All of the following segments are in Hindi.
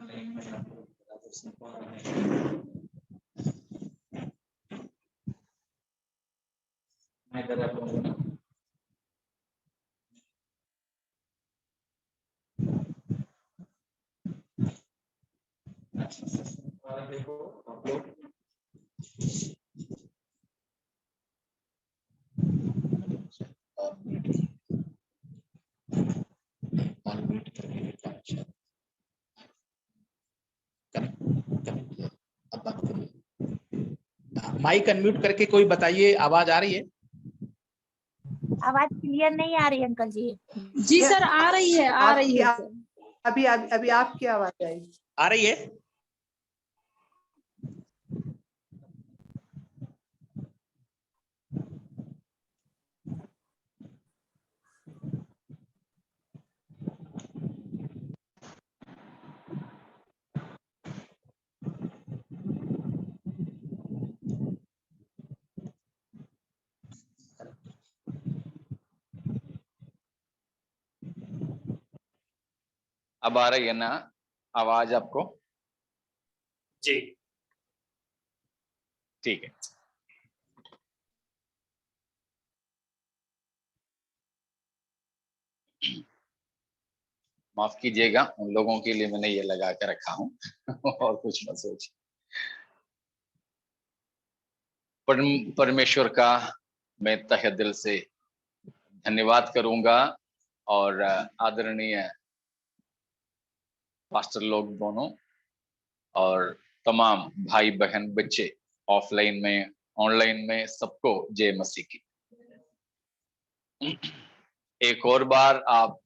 ऑनलाइन में आपको बराबर से पढ़ा है। मैं कर रहा हूँ ना। और देखो आप लोग अनम्यूट करके अब बात करिए। माइक अनम्यूट करके कोई बताइए, आवाज आ रही है? आवाज क्लियर नहीं आ रही अंकल जी। जी सर आ रही है, आ रही है सर। अभी अभी अभी आपकी आवाज आई। आ रही है? अब आ रही है ना आवाज आपको? जी ठीक है। माफ कीजिएगा, उन लोगों के लिए मैंने ये लगा के रखा हूं और कुछ मत सोचिए। परमेश्वर का मैं तहे दिल से धन्यवाद करूंगा और आदरणीय पास्टर लोग दोनों और तमाम भाई बहन बच्चे ऑफलाइन में ऑनलाइन में सबको जय मसीह की। एक और बार आप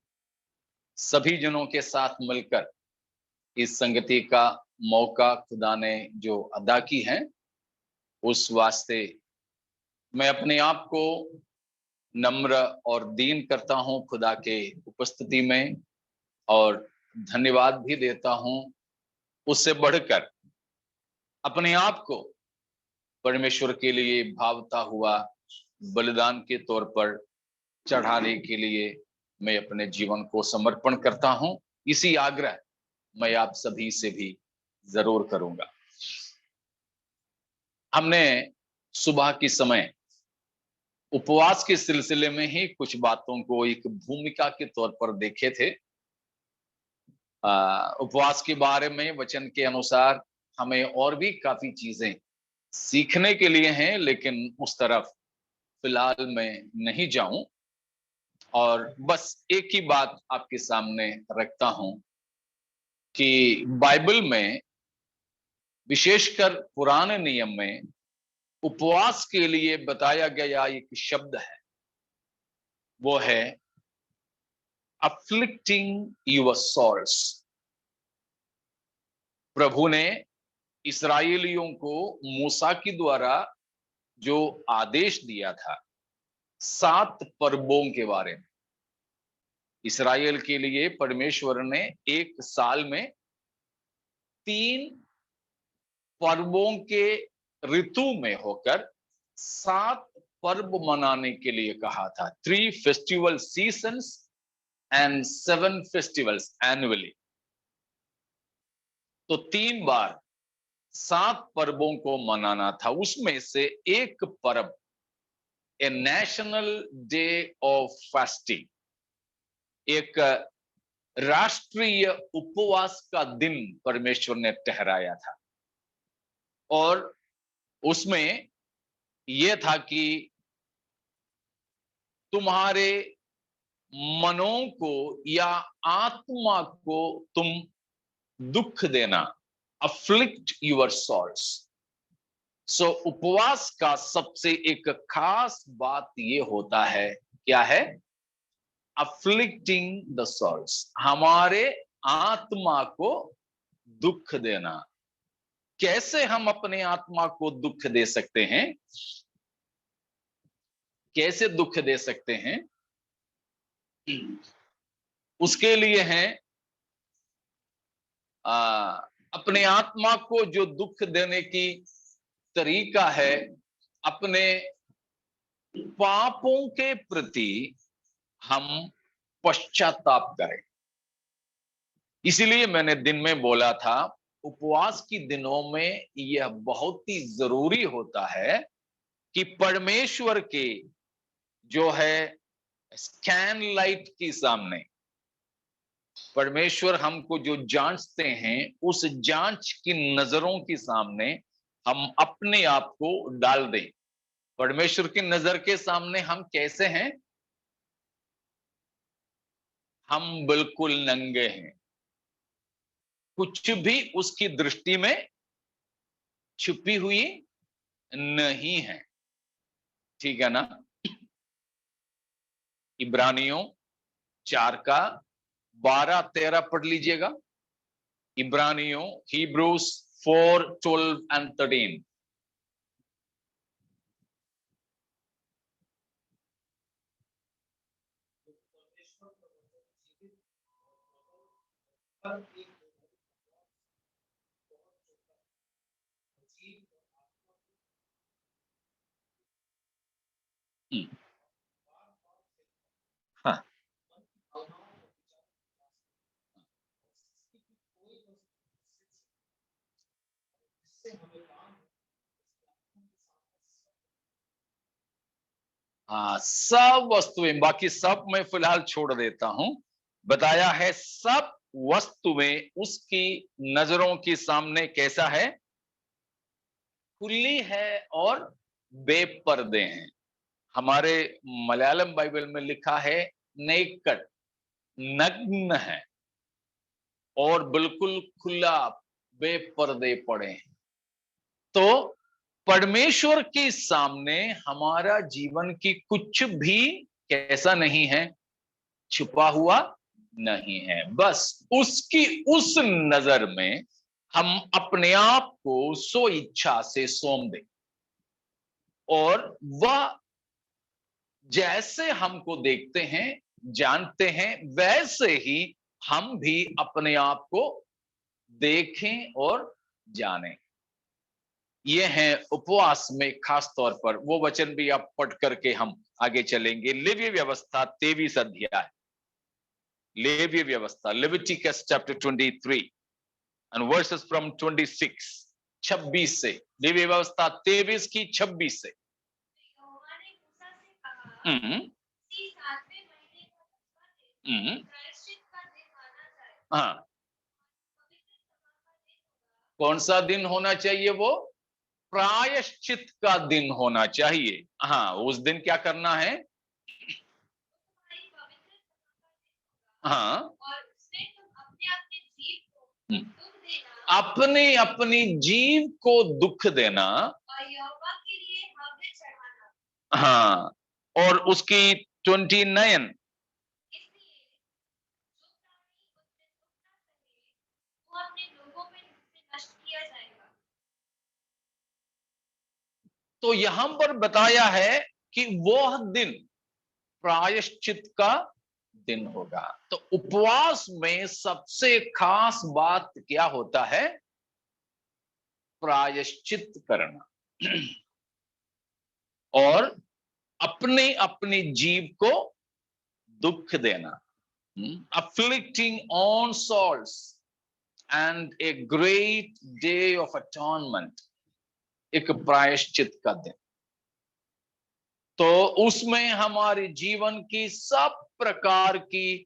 सभी जनों के साथ मिलकर इस संगति का मौका खुदा ने जो अदा की है, उस वास्ते मैं अपने आप को नम्र और दीन करता हूं खुदा के उपस्थिति में और धन्यवाद भी देता हूं। उससे बढ़कर अपने आप को परमेश्वर के लिए भावता हुआ बलिदान के तौर पर चढ़ाने के लिए मैं अपने जीवन को समर्पण करता हूं। इसी आग्रह मैं आप सभी से भी जरूर करूंगा। हमने सुबह के समय उपवास के सिलसिले में ही कुछ बातों को एक भूमिका के तौर पर देखे थे। उपवास के बारे में वचन के अनुसार हमें और भी काफी चीजें सीखने के लिए हैं, लेकिन उस तरफ फिलहाल मैं नहीं जाऊं और बस एक ही बात आपके सामने रखता हूं कि बाइबल में विशेषकर पुराने नियम में उपवास के लिए बताया गया एक शब्द है, वो है अफ्लिक्टिंग योर सोल्स। प्रभु ने इस्राएलियों को मूसा के द्वारा जो आदेश दिया था 7 पर्वों के बारे में, इस्राएल के लिए परमेश्वर ने एक साल में 3 पर्वों के ऋतु में होकर 7 पर्व मनाने के लिए कहा था। 3 festival seasons and 7 festivals annually. तो 3 बार 7 पर्वों को मनाना था। उसमें से एक पर्व ए नेशनल डे ऑफ फास्टिंग, एक राष्ट्रीय उपवास का दिन परमेश्वर ने ठहराया था और उसमें यह था कि तुम्हारे मनों को या आत्मा को तुम दुख देना, अफ्लिक्ट योर सोल्स। सो उपवास का सबसे एक खास बात यह होता है, क्या है? अफ्लिक्टिंग द सोल्स, हमारे आत्मा को दुख देना। कैसे हम अपने आत्मा को दुख दे सकते हैं? कैसे दुख दे सकते हैं? उसके लिए है अपने आत्मा को जो दुख देने की तरीका है, अपने पापों के प्रति हम पश्चाताप करें। इसीलिए मैंने दिन में बोला था, उपवास की दिनों में यह बहुत ही जरूरी होता है कि परमेश्वर के जो है स्कैन लाइट के सामने, परमेश्वर हमको जो जांचते हैं उस जांच की नजरों के सामने हम अपने आप को डाल दें। परमेश्वर की नजर के सामने हम कैसे हैं? हम बिल्कुल नंगे हैं, कुछ भी उसकी दृष्टि में छुपी हुई नहीं है। ठीक है ना? इब्रानियों 4 का 12-13 पढ़ लीजिएगा। इब्रानियों, Hebrews 4:12 and 13। हाँ, हाँ, सब वस्तुएं, बाकी सब मैं फिलहाल छोड़ देता हूं। बताया है सब वस्तुएं उसकी नजरों के सामने कैसा है? खुली है और बेपर्दे हैं। हमारे मलयालम बाइबल में लिखा है नेकड, नग्न है और बिल्कुल खुला, बेपर्दे पड़े हैं। तो परमेश्वर के सामने हमारा जीवन की कुछ भी कैसा नहीं है? छुपा हुआ नहीं है। बस उसकी उस नजर में हम अपने आप को सो इच्छा से सौंप दें और वह जैसे हमको देखते हैं, जानते हैं, वैसे ही हम भी अपने आप को देखें और जानें। ये है उपवास में खास तौर पर वो वचन भी आप पढ़ करके हम आगे चलेंगे। लेवीय व्यवस्था 23 अध्याय, लेवीय व्यवस्था, Leviticus chapter 23 and versus from 26, 26 से, लेवीय व्यवस्था 23 की 26 से। हाँ, कौन सा दिन होना चाहिए? वो प्रायश्चित का दिन होना चाहिए। हाँ, उस दिन क्या करना है? हाँ, अपने अपनी जीव को दुख देना। हाँ, और उसकी 29, तो यहां पर बताया है कि वह दिन प्रायश्चित का दिन होगा। तो उपवास में सबसे खास बात क्या होता है? प्रायश्चित करना और अपने अपनी जीव को दुख देना, afflicting on souls and a great day of atonement, एक प्रायश्चित का दिन। तो उसमें हमारे जीवन की सब प्रकार की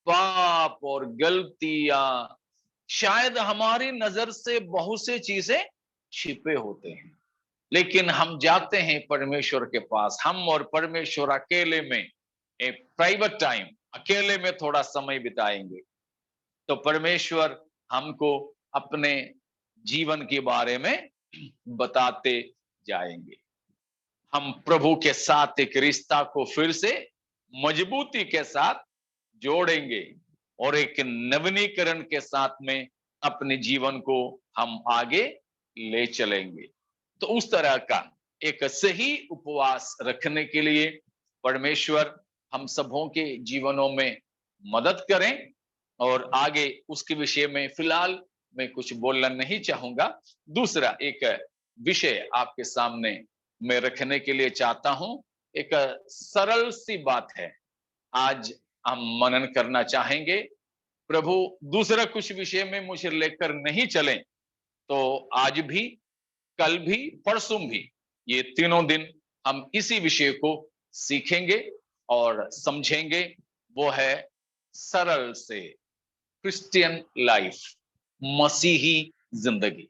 पाप और गलतियां, शायद हमारी नजर से बहुत सी चीजें छिपे होते हैं, लेकिन हम जाते हैं परमेश्वर के पास, हम और परमेश्वर अकेले में एक प्राइवेट टाइम, अकेले में थोड़ा समय बिताएंगे, तो परमेश्वर हमको अपने जीवन के बारे में बताते जाएंगे। हम प्रभु के साथ एक रिश्ता को फिर से मजबूती के साथ जोड़ेंगे और एक नवीनीकरण के साथ में अपने जीवन को हम आगे ले चलेंगे। तो उस तरह का एक सही उपवास रखने के लिए परमेश्वर हम सबों के जीवनों में मदद करें। और आगे उसके विषय में फिलहाल मैं कुछ बोलना नहीं चाहूंगा। दूसरा एक विषय आपके सामने मैं रखने के लिए चाहता हूं। एक सरल सी बात है, आज हम मनन करना चाहेंगे। प्रभु दूसरा कुछ विषय में मुझे लेकर नहीं चले तो आज भी, कल भी, परसों भी, ये तीनों दिन हम इसी विषय को सीखेंगे और समझेंगे। वो है सरल से क्रिश्चियन लाइफ, मसीही जिंदगी,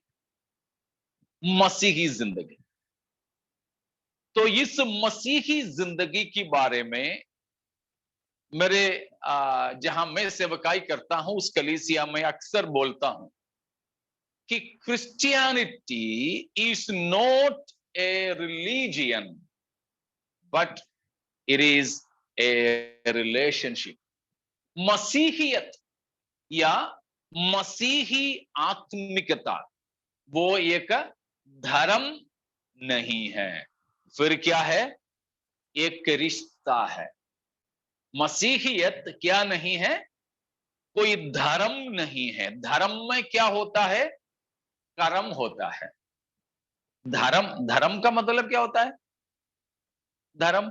मसीही जिंदगी। तो इस मसीही जिंदगी के बारे में मेरे जहां मैं सेवकाई करता हूं उस कलीसिया में अक्सर बोलता हूं कि Christianity is not a religion but it is a relationship. मसीहियत या मसीही आत्मिकता वो एक धर्म नहीं है, फिर क्या है? एक रिश्ता है। मसीहियत क्या नहीं है? कोई धर्म नहीं है। धर्म में क्या होता है? कर्म होता है। धर्म का मतलब क्या होता है? धर्म,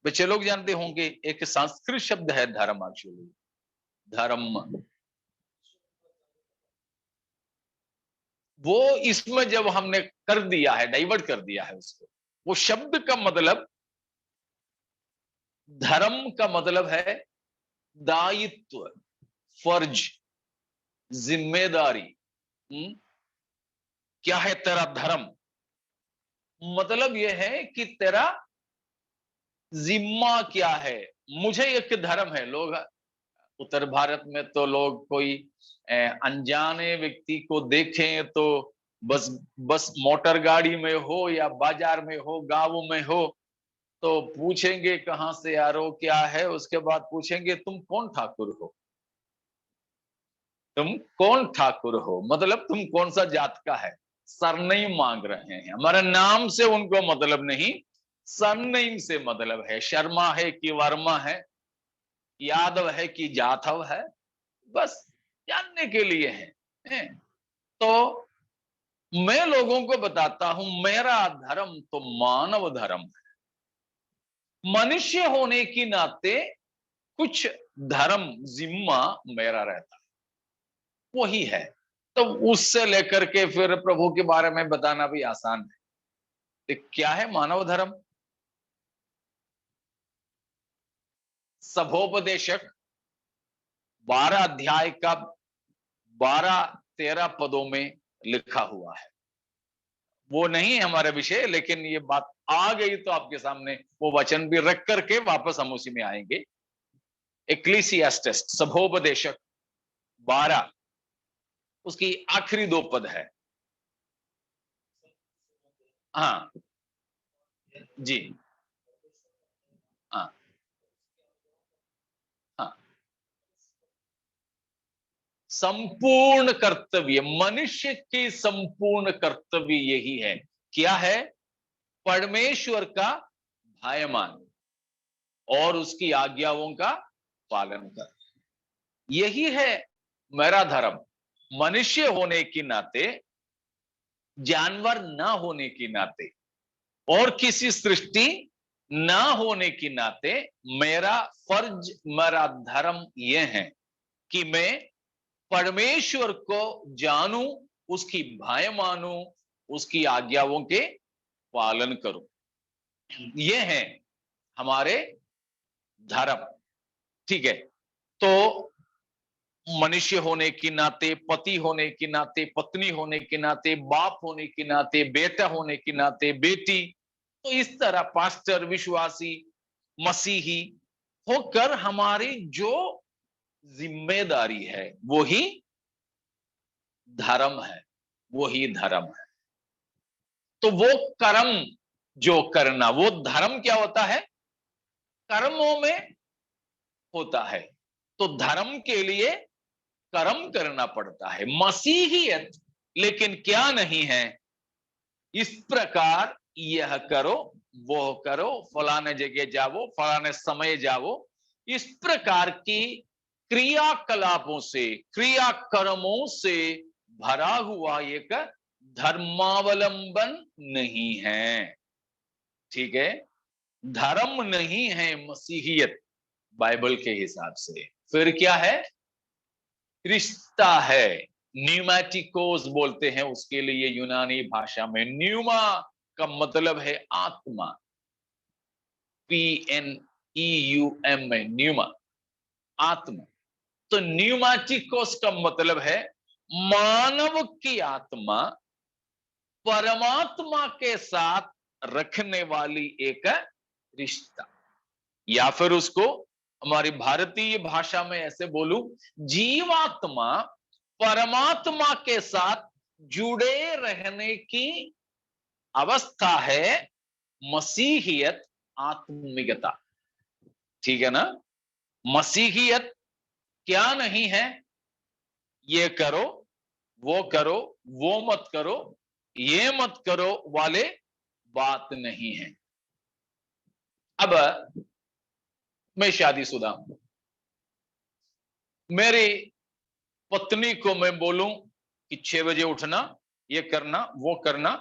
बच्चे लोग जानते होंगे, एक संस्कृत शब्द है धर्म। एक्चुअली धर्म वो इसमें जब हमने कर दिया है, डाइवर्ट कर दिया है उसको, वो शब्द का मतलब, धर्म का मतलब है दायित्व, फर्ज, जिम्मेदारी। क्या है तेरा धर्म? मतलब यह है कि तेरा जिम्मा क्या है। मुझे एक धर्म है। लोग उत्तर भारत में तो लोग कोई अनजाने व्यक्ति को देखें तो बस मोटर गाड़ी में हो या बाजार में हो, गांव में हो, तो पूछेंगे कहां से आ रहे हो, क्या है, उसके बाद पूछेंगे तुम कौन ठाकुर हो, तुम कौन ठाकुर हो, मतलब तुम कौन सा जात का है। सरनेम मांग रहे हैं। हमारे नाम से उनको मतलब नहीं, सरनेम से मतलब है। शर्मा है कि वर्मा है, यादव है कि जाथव है, बस जानने के लिए है। तो मैं लोगों को बताता हूं मेरा धर्म तो मानव धर्म है। मनुष्य होने के नाते कुछ धर्म जिम्मा मेरा रहता है, वही है। तो उससे लेकर के फिर प्रभु के बारे में बताना भी आसान है। तो क्या है मानव धर्म? सभोपदेशक 12 अध्याय का 12-13 पदों में लिखा हुआ है। वो नहीं है हमारा विषय, लेकिन ये बात आ गई तो आपके सामने वो वचन भी रख करके वापस हम उसी में आएंगे। एक्लीसियास्टिस, सभोपदेशक 12, उसकी आखिरी 2 पद है। हाँ जी, हाँ हाँ। संपूर्ण कर्तव्य, मनुष्य के संपूर्ण कर्तव्य यही है। क्या है? परमेश्वर का भय मान और उसकी आज्ञाओं का पालन कर। यही है मेरा धर्म। मनुष्य होने के नाते, जानवर ना होने के नाते और किसी सृष्टि ना होने के नाते मेरा फर्ज, मेरा धर्म यह है कि मैं परमेश्वर को जानूं, उसकी भय मानूं, उसकी आज्ञाओं के पालन करूं। यह है हमारे धर्म। ठीक है। तो मनुष्य होने के नाते, पति होने के नाते, पत्नी होने के नाते, बाप होने के नाते, बेटा होने के नाते, बेटी, तो इस तरह पास्टर, विश्वासी, मसीही होकर हमारी जो जिम्मेदारी है वही धर्म है, वही धर्म है। तो वो कर्म जो करना, वो धर्म क्या होता है? कर्मों में होता है। तो धर्म के लिए कर्म करना पड़ता है। मसीहियत लेकिन क्या नहीं है? इस प्रकार यह करो, वो करो, फलाने जगह जाओ, फलाने समय जाओ, इस प्रकार की क्रियाकलापों से, क्रियाकर्मों से भरा हुआ एक धर्मावलंबन नहीं है। ठीक है। धर्म नहीं है मसीहियत बाइबल के हिसाब से, फिर क्या है? रिश्ता है। न्यूमैटिकोस बोलते हैं उसके लिए यूनानी भाषा में। न्यूमा का मतलब है आत्मा, PNEUM में न्यूमा, आत्मा। तो न्यूमैटिकोस का मतलब है मानव की आत्मा परमात्मा के साथ रखने वाली एक रिश्ता, या फिर उसको हमारी भारतीय भाषा में ऐसे बोलूं, जीवात्मा परमात्मा के साथ जुड़े रहने की अवस्था है मसीहियत, आत्मिकता। ठीक है ना? मसीहियत क्या नहीं है? ये करो, वो करो, वो मत करो, ये मत करो वाले बात नहीं है। अब मैं शादीशुदा हूं, मेरी पत्नी को मैं बोलूं कि 6 बजे उठना, ये करना, वो करना,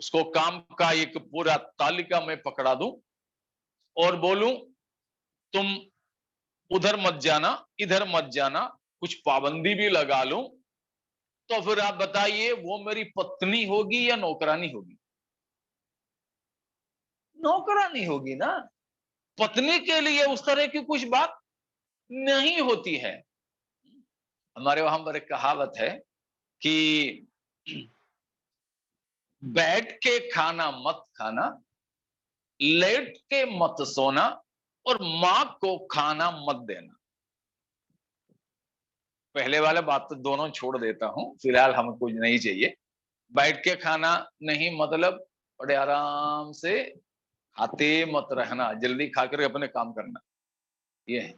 उसको काम का एक पूरा तालिका में पकड़ा दूं और बोलूं तुम उधर मत जाना, इधर मत जाना, कुछ पाबंदी भी लगा लूं, तो फिर आप बताइए वो मेरी पत्नी होगी या नौकरानी होगी? नौकरानी होगी ना। पत्नी के लिए उस तरह की कुछ बात नहीं होती है। हमारे वहां पर एक कहावत है कि बैठ के खाना मत खाना, लेट के मत सोना, और मां को खाना मत देना। पहले वाला बात तो दोनों छोड़ देता हूं, फिलहाल हमें कुछ नहीं चाहिए। बैठ के खाना नहीं मतलब बड़े आराम से खाते मत रहना, जल्दी खाकर अपने काम करना, ये है।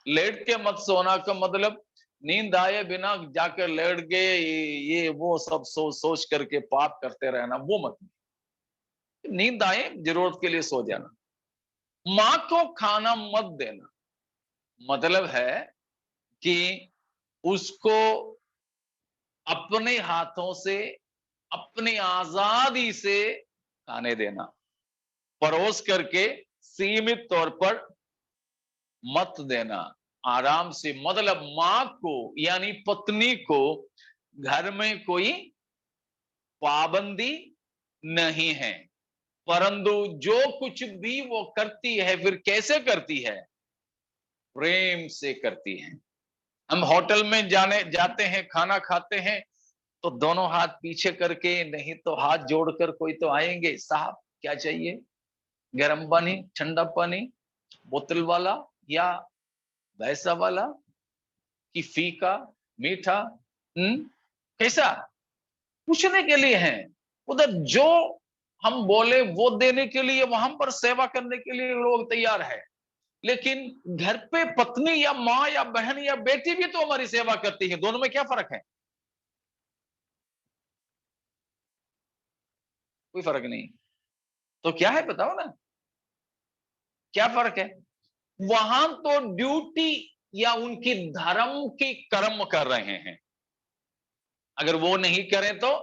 लेट के मत सोना का मतलब नींद आए बिना जाकर लेट गए, ये वो सब सोच सोच करके पाप करते रहना, वो मत। नींद आए जरूरत के लिए सो जाना। मां को खाना मत देना मतलब है कि उसको अपने हाथों से, अपनी आजादी से खाने देना, परोस करके सीमित तौर पर मत देना, आराम से। मतलब मां को यानी पत्नी को घर में कोई पाबंदी नहीं है, परंतु जो कुछ भी वो करती है फिर कैसे करती है? प्रेम से करती है। हम होटल में जाते हैं, खाना खाते हैं, तो दोनों हाथ पीछे करके, नहीं तो हाथ जोड़कर कोई तो आएंगे, साहब क्या चाहिए? गर्म पानी, ठंडा पानी, बोतल वाला या वैसा वाला, कि फीका, मीठा, कैसा? पूछने के लिए है। उधर जो हम बोले वो देने के लिए, वहां पर सेवा करने के लिए लोग तैयार है। लेकिन घर पे पत्नी या माँ या बहन या बेटी भी तो हमारी सेवा करती है। दोनों में क्या फर्क है? कोई फर्क नहीं। तो क्या है बताओ ना, क्या फर्क है? वहां तो ड्यूटी या उनकी धर्म की कर्म कर रहे हैं। अगर वो नहीं करें तो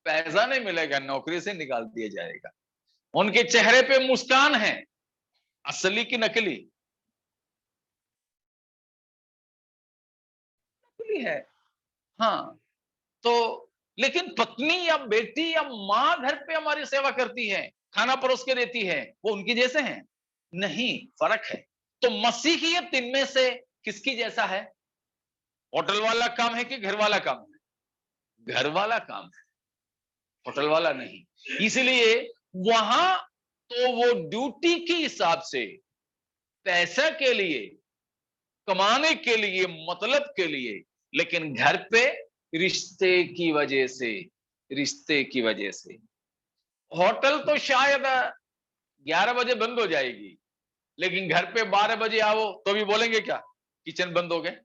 पैसा नहीं मिलेगा, नौकरी से निकाल दिया जाएगा। उनके चेहरे पे मुस्कान है, असली की नकली? नकली है। हाँ, तो लेकिन पत्नी या बेटी या मां घर पे हमारी सेवा करती है, खाना परोस के देती है, वो उनकी जैसे हैं? नहीं, फर्क है। तो मसीहियत इनमें से किसकी जैसा है? होटल वाला काम है कि घर वाला काम है? घर वाला काम है, होटल वाला नहीं। इसलिए वहां तो वो ड्यूटी के हिसाब से, पैसा के लिए, कमाने के लिए, मतलब के लिए, लेकिन घर पे रिश्ते की वजह से, रिश्ते की वजह से। होटल तो शायद 11 बजे बंद हो जाएगी, लेकिन घर पे 12 बजे आओ तो भी बोलेंगे क्या किचन बंद हो गए?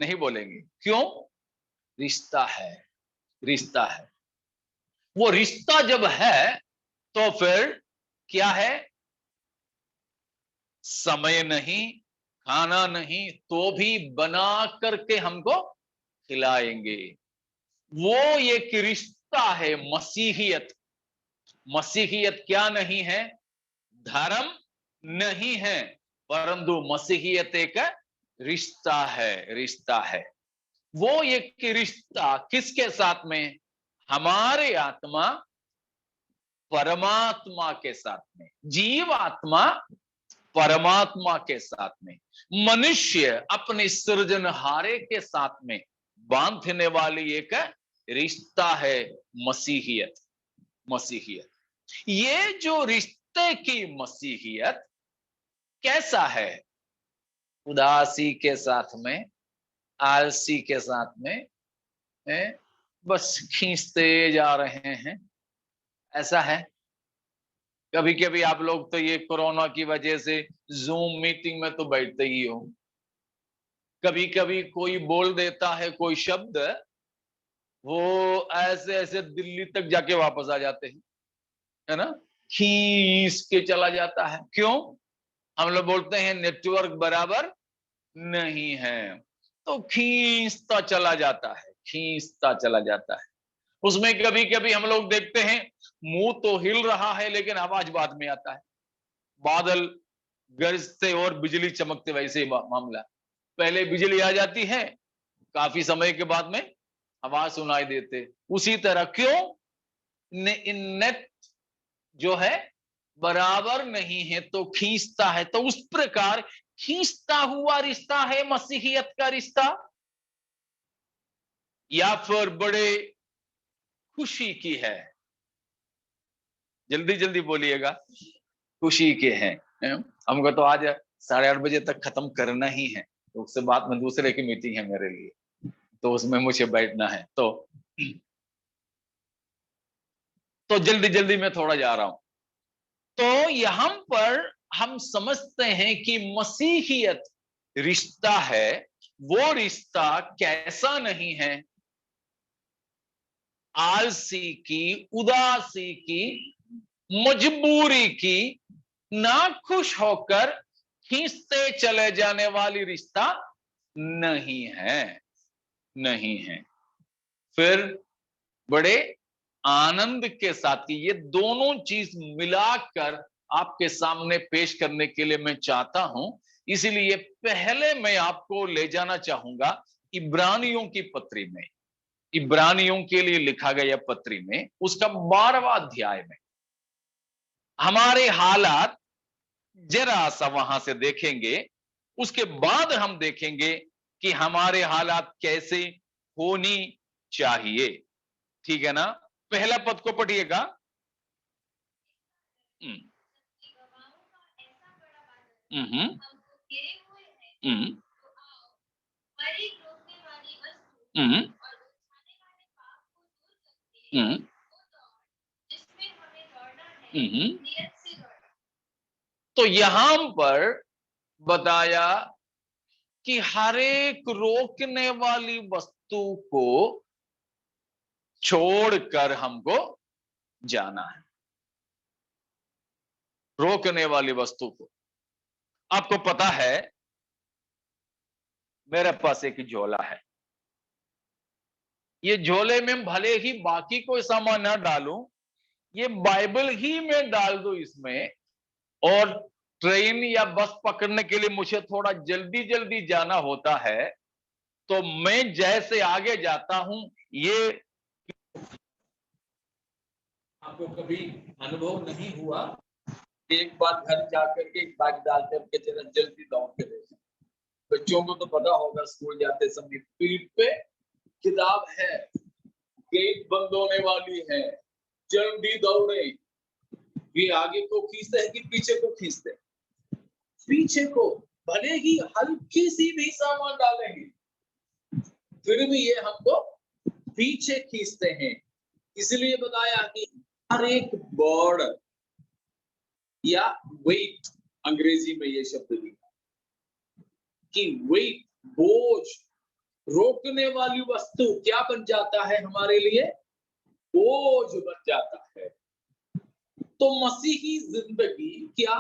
नहीं बोलेंगे। क्यों? रिश्ता है, रिश्ता है। वो रिश्ता जब है तो फिर क्या है? समय नहीं, खाना नहीं, तो भी बना करके हमको खिलाएंगे। वो एक रिश्ता है, मसीहियत। मसीहियत क्या नहीं है? धर्म नहीं है, परंतु मसीहियत एक रिश्ता है, रिश्ता है। वो एक रिश्ता किसके साथ में? हमारे आत्मा परमात्मा के साथ में, जीव आत्मा परमात्मा के साथ में, मनुष्य अपने सृजनहारे के साथ में बांधने वाली एक रिश्ता है मसीहियत। मसीहियत, ये जो रिश्ते की मसीहियत कैसा है? उदासी के साथ में, आलसी के साथ में बस खींचते जा रहे हैं, ऐसा है। कभी कभी आप लोग तो ये कोरोना की वजह से जूम मीटिंग में तो बैठते ही हो, कभी कभी कोई बोल देता है कोई शब्द, वो ऐसे ऐसे दिल्ली तक जाके वापस आ जाते हैं, है ना, खींच के चला जाता है। क्यों? हम लोग बोलते हैं नेटवर्क बराबर नहीं है, तो खींचता चला जाता है, खींचता चला जाता है। उसमें कभी कभी हम लोग देखते हैं मुंह तो हिल रहा है लेकिन आवाज बाद में आता है, बादल गरजते और बिजली चमकते, वैसे ही मामला। पहले बिजली आ जाती है, काफी समय के बाद में आवाज सुनाई देते। उसी तरह क्यों? नेट जो है बराबर नहीं है तो खींचता है। तो उस प्रकार खींचता हुआ रिश्ता है मसीहियत का रिश्ता, या फिर बड़े खुशी की है? जल्दी जल्दी बोलिएगा। खुशी के हैं। हमको तो आज 8:30 बजे तक खत्म करना ही है, तो उससे बाद में दूसरे की मीटिंग है मेरे लिए, तो उसमें मुझे बैठना है। तो जल्दी जल्दी मैं थोड़ा जा रहा हूं। तो यहां पर हम समझते हैं कि मसीहियत रिश्ता है, वो रिश्ता कैसा नहीं है? आलसी की, उदासी की, मजबूरी की, नाखुश होकर खींचते चले जाने वाली रिश्ता नहीं है, नहीं है। फिर बड़े आनंद के साथ ये दोनों चीज मिलाकर आपके सामने पेश करने के लिए मैं चाहता हूं। इसलिए पहले मैं आपको ले जाना चाहूंगा इब्रानियों की पत्री में, इब्रानियों के लिए लिखा गया पत्री में, उसका 12वां अध्याय में हमारे हालात जरा सा वहां से देखेंगे। उसके बाद हम देखेंगे कि हमारे हालात कैसे होनी चाहिए। ठीक है ना? पहला पद को पढ़िएगा। हम्म हम्म तो यहां पर बताया कि हर एक रोकने वाली वस्तु को छोड़कर हमको जाना है। रोकने वाली वस्तु को। आपको पता है मेरे पास एक झोला है, ये झोले में भले ही बाकी कोई सामान ना डालूं, ये बाइबल ही में डाल दो इसमें, और ट्रेन या बस पकड़ने के लिए मुझे थोड़ा जल्दी जल्दी जाना होता है, तो मैं जैसे आगे जाता हूं, ये आपको कभी अनुभव नहीं हुआ? एक बार घर जाकर के एक बैग डाल करके जरा जल्दी दौड़ के देखें। बच्चों को तो पता होगा, स्कूल जाते समय पीठ पे किताब है, गेट बंद होने वाली है, जल्दी दौड़े। ये आगे को खींचते हैं कि पीछे को खींचते हैं? पीछे को। भले ही हल्की सी भी सामान डालेंगे फिर भी ये हमको पीछे खींचते हैं। इसलिए बताया कि हर एक बर्डन या वेट, अंग्रेजी में ये शब्द लिखा कि वेट, बोझ, रोकने वाली वस्तु क्या बन जाता है हमारे लिए? बोझ बन जाता है। तो मसीही जिंदगी क्या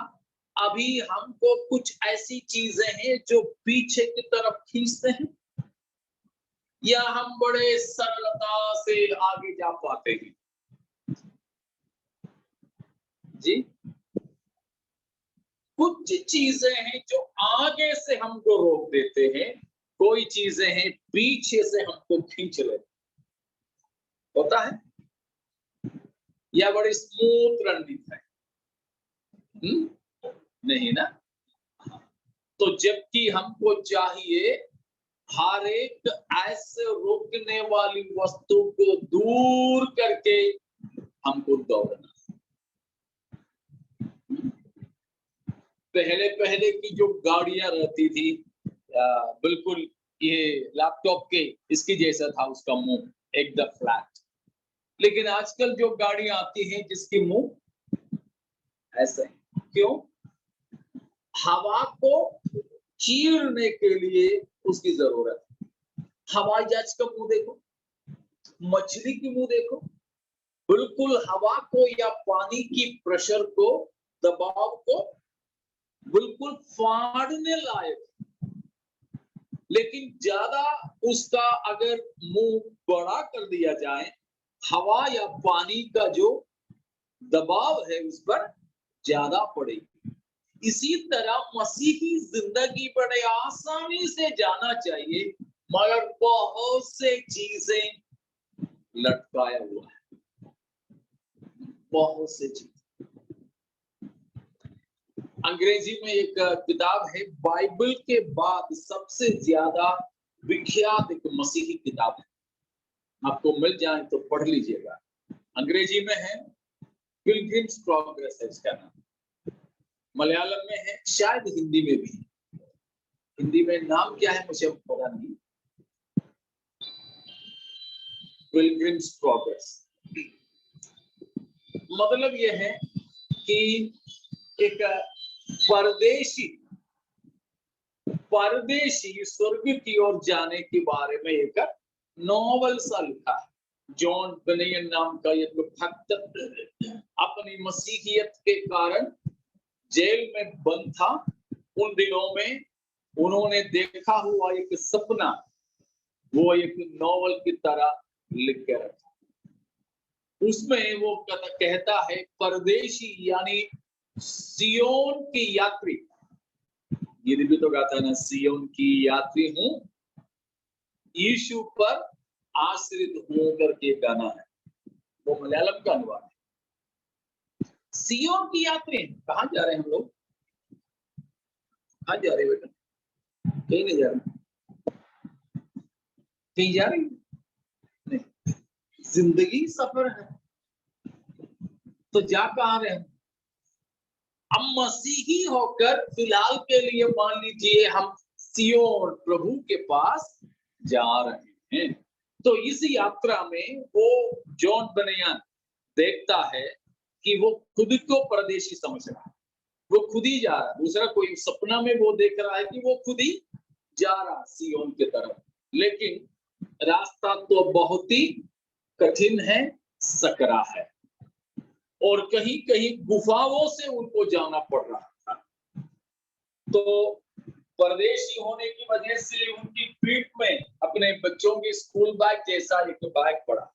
अभी हमको कुछ ऐसी चीजें हैं जो पीछे की तरफ खींचते हैं, या हम बड़े सरलता से आगे जा पाते हैं? जी, कुछ चीजें हैं जो आगे से हमको रोक देते हैं, कोई चीजें हैं पीछे से हमको खींच लेते, होता है या बड़ी स्मूथ रणनीति है? नहीं ना। तो जबकि हमको चाहिए हर एक ऐसे रोकने वाली वस्तु को दूर करके हमको दौड़ना। पहले पहले की जो गाड़ियां रहती थी, बिल्कुल ये लैपटॉप के इसकी जैसा था उसका मुंह, एकदम फ्लैट। लेकिन आजकल जो गाड़ियां आती हैं जिसकी मुंह ऐसा है, क्यों? हवा को चीरने के लिए उसकी जरूरत है। हवाई जहाज का मुंह देखो, मछली की मुंह देखो, बिल्कुल हवा को या पानी की प्रेशर को, दबाव को बिल्कुल फाड़ने लायक। लेकिन ज्यादा उसका अगर मुंह बड़ा कर दिया जाए, हवा या पानी का जो दबाव है उस पर ज्यादा पड़ेगी। इसी तरह मसीही जिंदगी बड़े आसानी से जाना चाहिए, मगर बहुत से चीजें लटकाया हुआ है, बहुत से चीजें। अंग्रेजी में एक किताब है, बाइबल के बाद सबसे ज्यादा विख्यात एक मसीही किताब है, आपको मिल जाए तो पढ़ लीजिएगा। अंग्रेजी में है पिलग्रिम्स प्रोग्रेस है इसका नाम, मलयालम में है, शायद हिंदी में भी है। हिंदी में नाम क्या है मुझे पता नहीं। पिलग्रिम्स प्रोग्रेस मतलब यह है कि एक परदेशी स्वर्ग की ओर जाने के बारे में एक नॉवल सा लिखा है। जॉन बनियन नाम का एक भक्त अपनी मसीहियत के कारण जेल में बंद था। उन दिनों में उन्होंने देखा हुआ एक सपना वो एक नॉवल की तरह लिख के रखा। उसमें वो कहता है, परदेशी यानी सियोन की यात्री, ये भी तो गाता है ना, सियोन की यात्री हूं, यीशु पर आश्रित हूं करके गाना है, वो मलयालम का अनुवाद है। सियोन की यात्री कहां जा रहे हैं हम लोग? कहां जा रहे बेटा? कहीं नहीं जा रहे, कहीं जा रही नहीं, जिंदगी सफर है तो जा कहां रहे हैं? हम मसीही होकर फिलहाल के लिए मान लीजिए हम सियोन प्रभु के पास जा रहे हैं। तो इस यात्रा में वो जॉन बनियन देखता है कि वो खुद को परदेशी समझ रहा है, वो खुद ही जा रहा है, दूसरा कोई सपना में वो देख रहा है कि वो खुद ही जा रहा सियोन की तरफ, लेकिन रास्ता तो बहुत ही कठिन है, सकरा है और कहीं कहीं गुफाओं से उनको जाना पड़ रहा था। तो परदेशी होने की वजह से उनकी पीठ में अपने बच्चों की स्कूल बैग जैसा एक बैग पड़ा।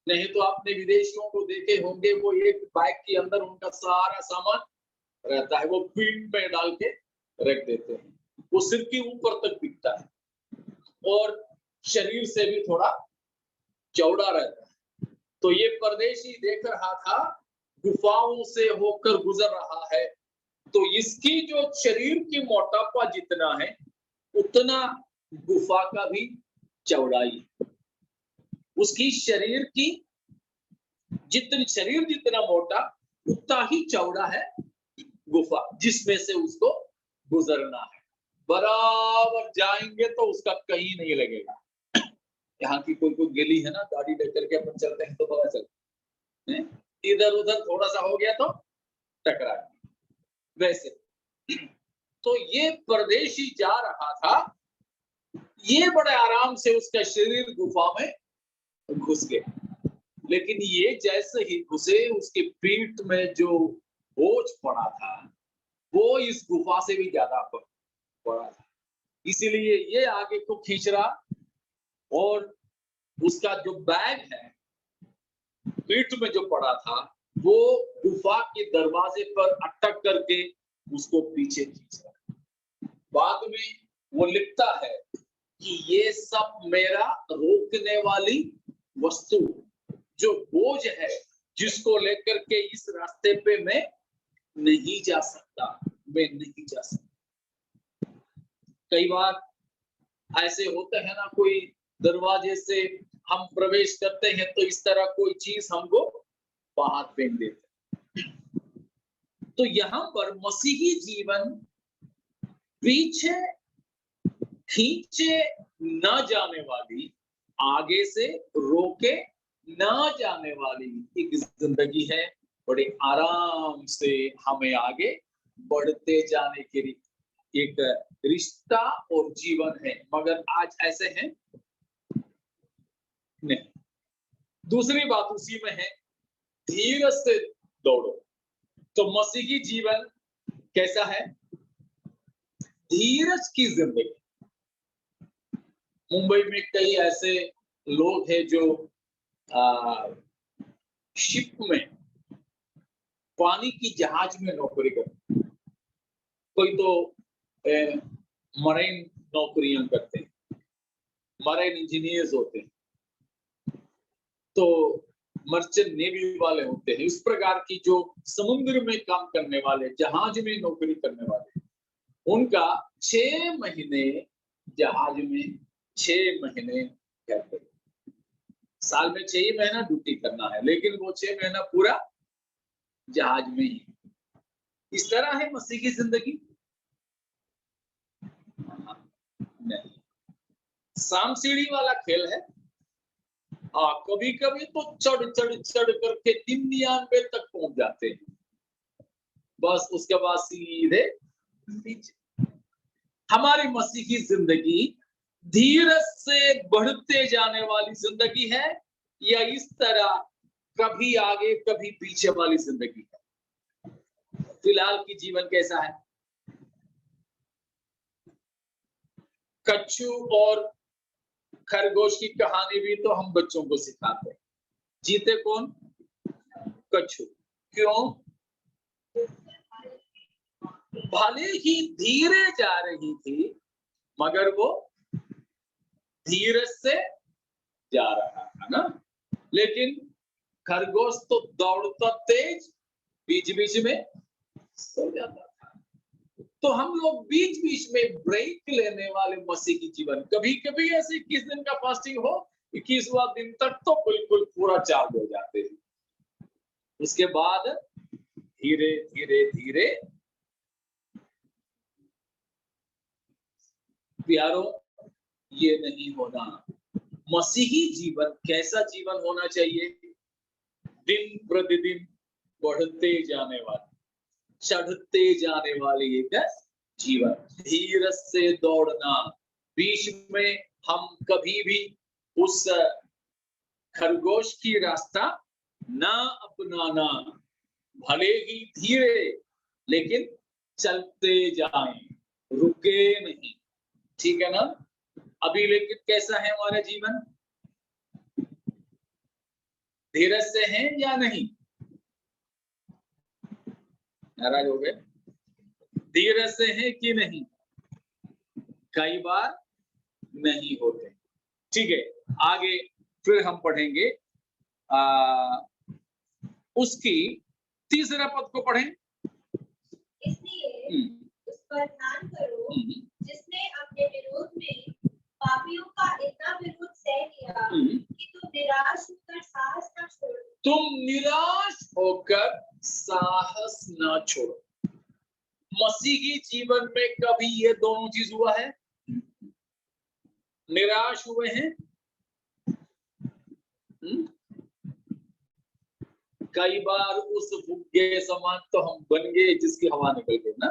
नहीं तो आपने विदेशियों को देखे होंगे, वो एक बैग के अंदर उनका सारा सामान रहता है, वो पीठ में डाल के रख देते हैं, वो सिर के ऊपर तक दिखता है और शरीर से भी थोड़ा चौड़ा रहता है। तो ये परदेशी देख रहा था, गुफाओं से होकर गुजर रहा है, तो इसकी जो शरीर की मोटापा जितना है उतना गुफा का भी चौड़ाई, उसकी शरीर की शरीर जितना मोटा उतना ही चौड़ा है गुफा जिसमें से उसको गुजरना है। बराबर जाएंगे तो उसका कहीं नहीं लगेगा। यहाँ की कोई गली है ना, गाड़ी लेकर के अपन चलते हैं तो पता चलता है, इधर उधर थोड़ा सा हो गया तो टकराए वैसे। तो ये परदेशी जा रहा था, ये बड़े आराम से उसका शरीर गुफा में घुस गया, लेकिन ये जैसे ही घुसे उसके पीठ में जो बोझ पड़ा था वो इस गुफा से भी ज्यादा पड़ा था, इसीलिए ये आगे को खींच रहा और उसका जो बैग है पीठ में जो पड़ा था वो गुफा के दरवाजे पर अटक करके उसको पीछे खींच रहा है। बाद में वो लिखता है कि ये सब मेरा रोकने वाली वस्तु, जो बोझ है, जिसको लेकर के इस रास्ते पे मैं नहीं जा सकता, मैं नहीं जा सकता। कई बार ऐसे होते हैं ना, कोई दरवाजे से हम प्रवेश करते हैं तो इस तरह कोई चीज हमको बाहर फेंक देते हैं। तो यहाँ पर मसीही जीवन पीछे खींचे न जाने वाली, आगे से रोके न जाने वाली एक जिंदगी है। बड़े आराम से हमें आगे बढ़ते जाने के लिए एक रिश्ता और जीवन है, मगर आज ऐसे हैं नहीं। दूसरी बात उसी में है, धीरज से दौड़ो। तो मसीही जीवन कैसा है? धीरज की जिंदगी। मुंबई में कई ऐसे लोग हैं जो शिप में, पानी की जहाज में नौकरी करते हैं। कोई तो मरीन नौकरियां करते हैं, मरीन इंजीनियर्स होते हैं, तो मर्चेंट नेवी वाले होते हैं। इस प्रकार की जो समुद्र में काम करने वाले, जहाज में नौकरी करने वाले, उनका 6 महीने जहाज में, 6 महीने कहते हैं। साल में 6 ही महीना ड्यूटी करना है, लेकिन वो 6 महीना पूरा जहाज में ही। इस तरह है मसीह की जिंदगी? नहीं, सांप सीढ़ी वाला खेल है। कभी कभी तो चढ़ करके 99 तक पहुंच जाते हैं, बस उसके बाद सीधे नीचे। हमारी मसीह की जिंदगी धीरज से बढ़ते जाने वाली जिंदगी है, या इस तरह कभी आगे कभी पीछे वाली जिंदगी है? फिलहाल की जीवन कैसा है? कच्छू और खरगोश की कहानी भी तो हम बच्चों को सिखाते हैं। जीते कौन? कच्छू। क्यों? भले ही धीरे जा रही थी, मगर वो धीरज से जा रहा था ना। लेकिन खरगोश तो दौड़ता तेज, बीच बीच में सो जाता था। तो हम लोग बीच बीच में ब्रेक लेने वाले मसीह की जीवन। कभी कभी ऐसे 21 दिन का फास्टिंग हो, 21वां दिन तक तो बिल्कुल पूरा चार्ज हो जाते हैं। उसके बाद धीरे धीरे धीरे, प्यारो, ये नहीं होना। मसीही जीवन कैसा जीवन होना चाहिए? दिन प्रतिदिन बढ़ते जाने वाली, चढ़ते जाने वाली एक जीवन। धीरज से दौड़ना, बीच में हम कभी भी उस खरगोश की रास्ता ना अपनाना। भले ही धीरे, लेकिन चलते जाएं, रुके नहीं। ठीक है ना? अभी लेकिन कैसा है हमारा जीवन? धीरज से है या नहीं? नाराज हो गए? धीरज से है कि नहीं? कई बार नहीं होते। ठीक है, आगे फिर हम पढ़ेंगे। उसकी तीसरा पद को पढ़ें। इसलिए उस पर ध्यान करो जिसने अपने विरोध में पापियों का इतना विरोध सह लिया कि तुम निराश होकर साहस न छोड़ो। तुम निराश होकर साहस न छोड़ो। मसीही जीवन में कभी ये दोनों चीज हुआ है? निराश हुए हैं? कई बार उस फुग्गे समान तो हम बन गए जिसकी हवा निकल गई ना।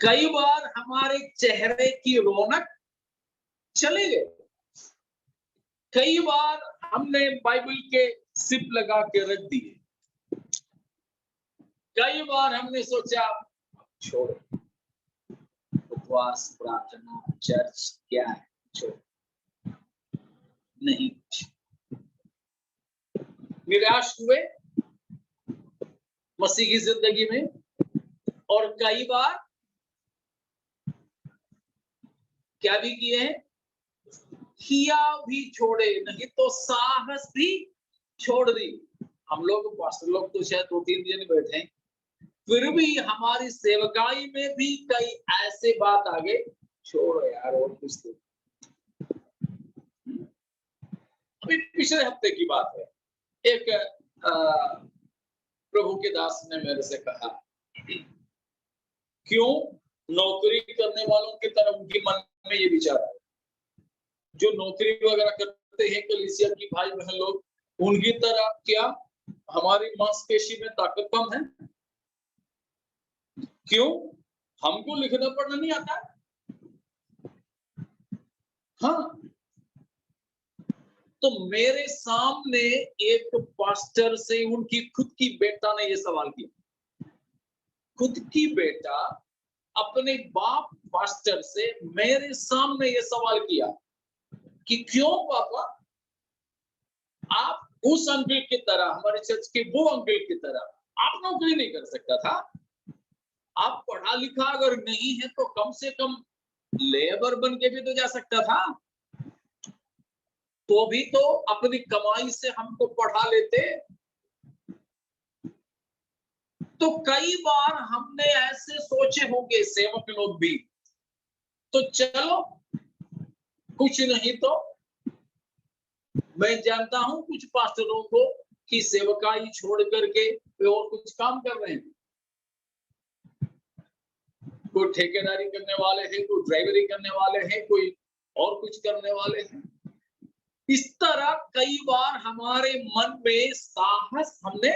कई बार हमारे चेहरे की रौनक चले गए। कई बार हमने बाइबल के सिप लगा के रख दिए। कई बार हमने सोचा छोड़ो, उपवास, प्रार्थना, चर्च क्या है, छोड़ो, नहीं। निराश हुए मसीह की जिंदगी में, और कई बार क्या भी किए हैं, किया भी छोड़े, नहीं तो साहस भी छोड़ दी। हम लोग पास्टर लोग तो शायद 2-3 दिन बैठे हैं, फिर भी हमारी सेवकाई में भी कई ऐसे बात आ गए, छोड़ो यार और कुछ तो। अभी पिछले हफ्ते की बात है, एक प्रभु के दास ने मेरे से कहा, क्यों नौकरी करने वालों की तरफ उनके मन में ये विचार है, जो नौकरी वगैरह करते हैं कलीसिया की भाई बहन लोग, उनकी तरह क्या हमारी मांसपेशी में ताकत कम है? क्यों हमको लिखना पढ़ना नहीं आता? हाँ, तो मेरे सामने एक पास्टर से उनकी खुद की बेटा ने ये सवाल किया। खुद की बेटा अपने बाप पास्टर से मेरे सामने ये सवाल किया कि क्यों पापा आप उस अंकल की तरह, हमारे चर्च के वो अंकल की तरह आप नौकरी नहीं कर सकता था? आप पढ़ा लिखा अगर नहीं है तो कम से कम लेबर बन के भी तो जा सकता था, तो भी तो अपनी कमाई से हमको पढ़ा लेते। तो कई बार हमने ऐसे सोचे होंगे सेवक लोग भी, तो चलो कुछ नहीं तो मैं जानता हूं कुछ पास्टरों को कि सेवकाई छोड़ करके वे और कुछ काम कर रहे हैं, कोई ठेकेदारी करने वाले हैं, कोई ड्राइवरी करने वाले हैं, कोई और कुछ करने वाले हैं। इस तरह कई बार हमारे मन में साहस हमने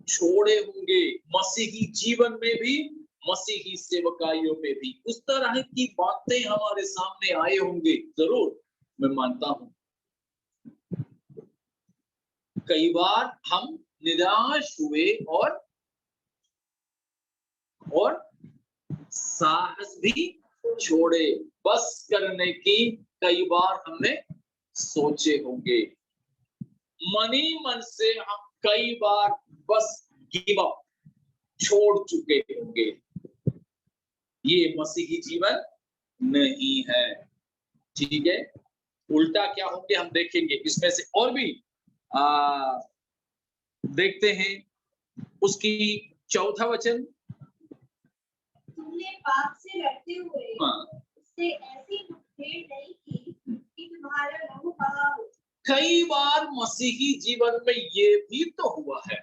छोड़े होंगे, मसीही जीवन में भी, मसीही सेवकाइयों में भी उस तरह की बातें हमारे सामने आए होंगे, जरूर मैं मानता हूं। कई बार हम निराश हुए और साहस भी छोड़े, बस करने की कई बार हमने सोचे होंगे। मन ही मन से हम कई बार बस गिव अप, छोड़ चुके होंगे। ये मसीही जीवन नहीं है, ठीक है। उल्टा क्या होंगे हम देखेंगे, इसमें से और भी देखते हैं। उसकी 4था वचन, तुमने पाप से लड़ते हुए उससे ऐसी मुठभेड़ नहीं की कि तुम्हारा लहू बहा हो। कई बार मसीही जीवन में ये भी तो हुआ है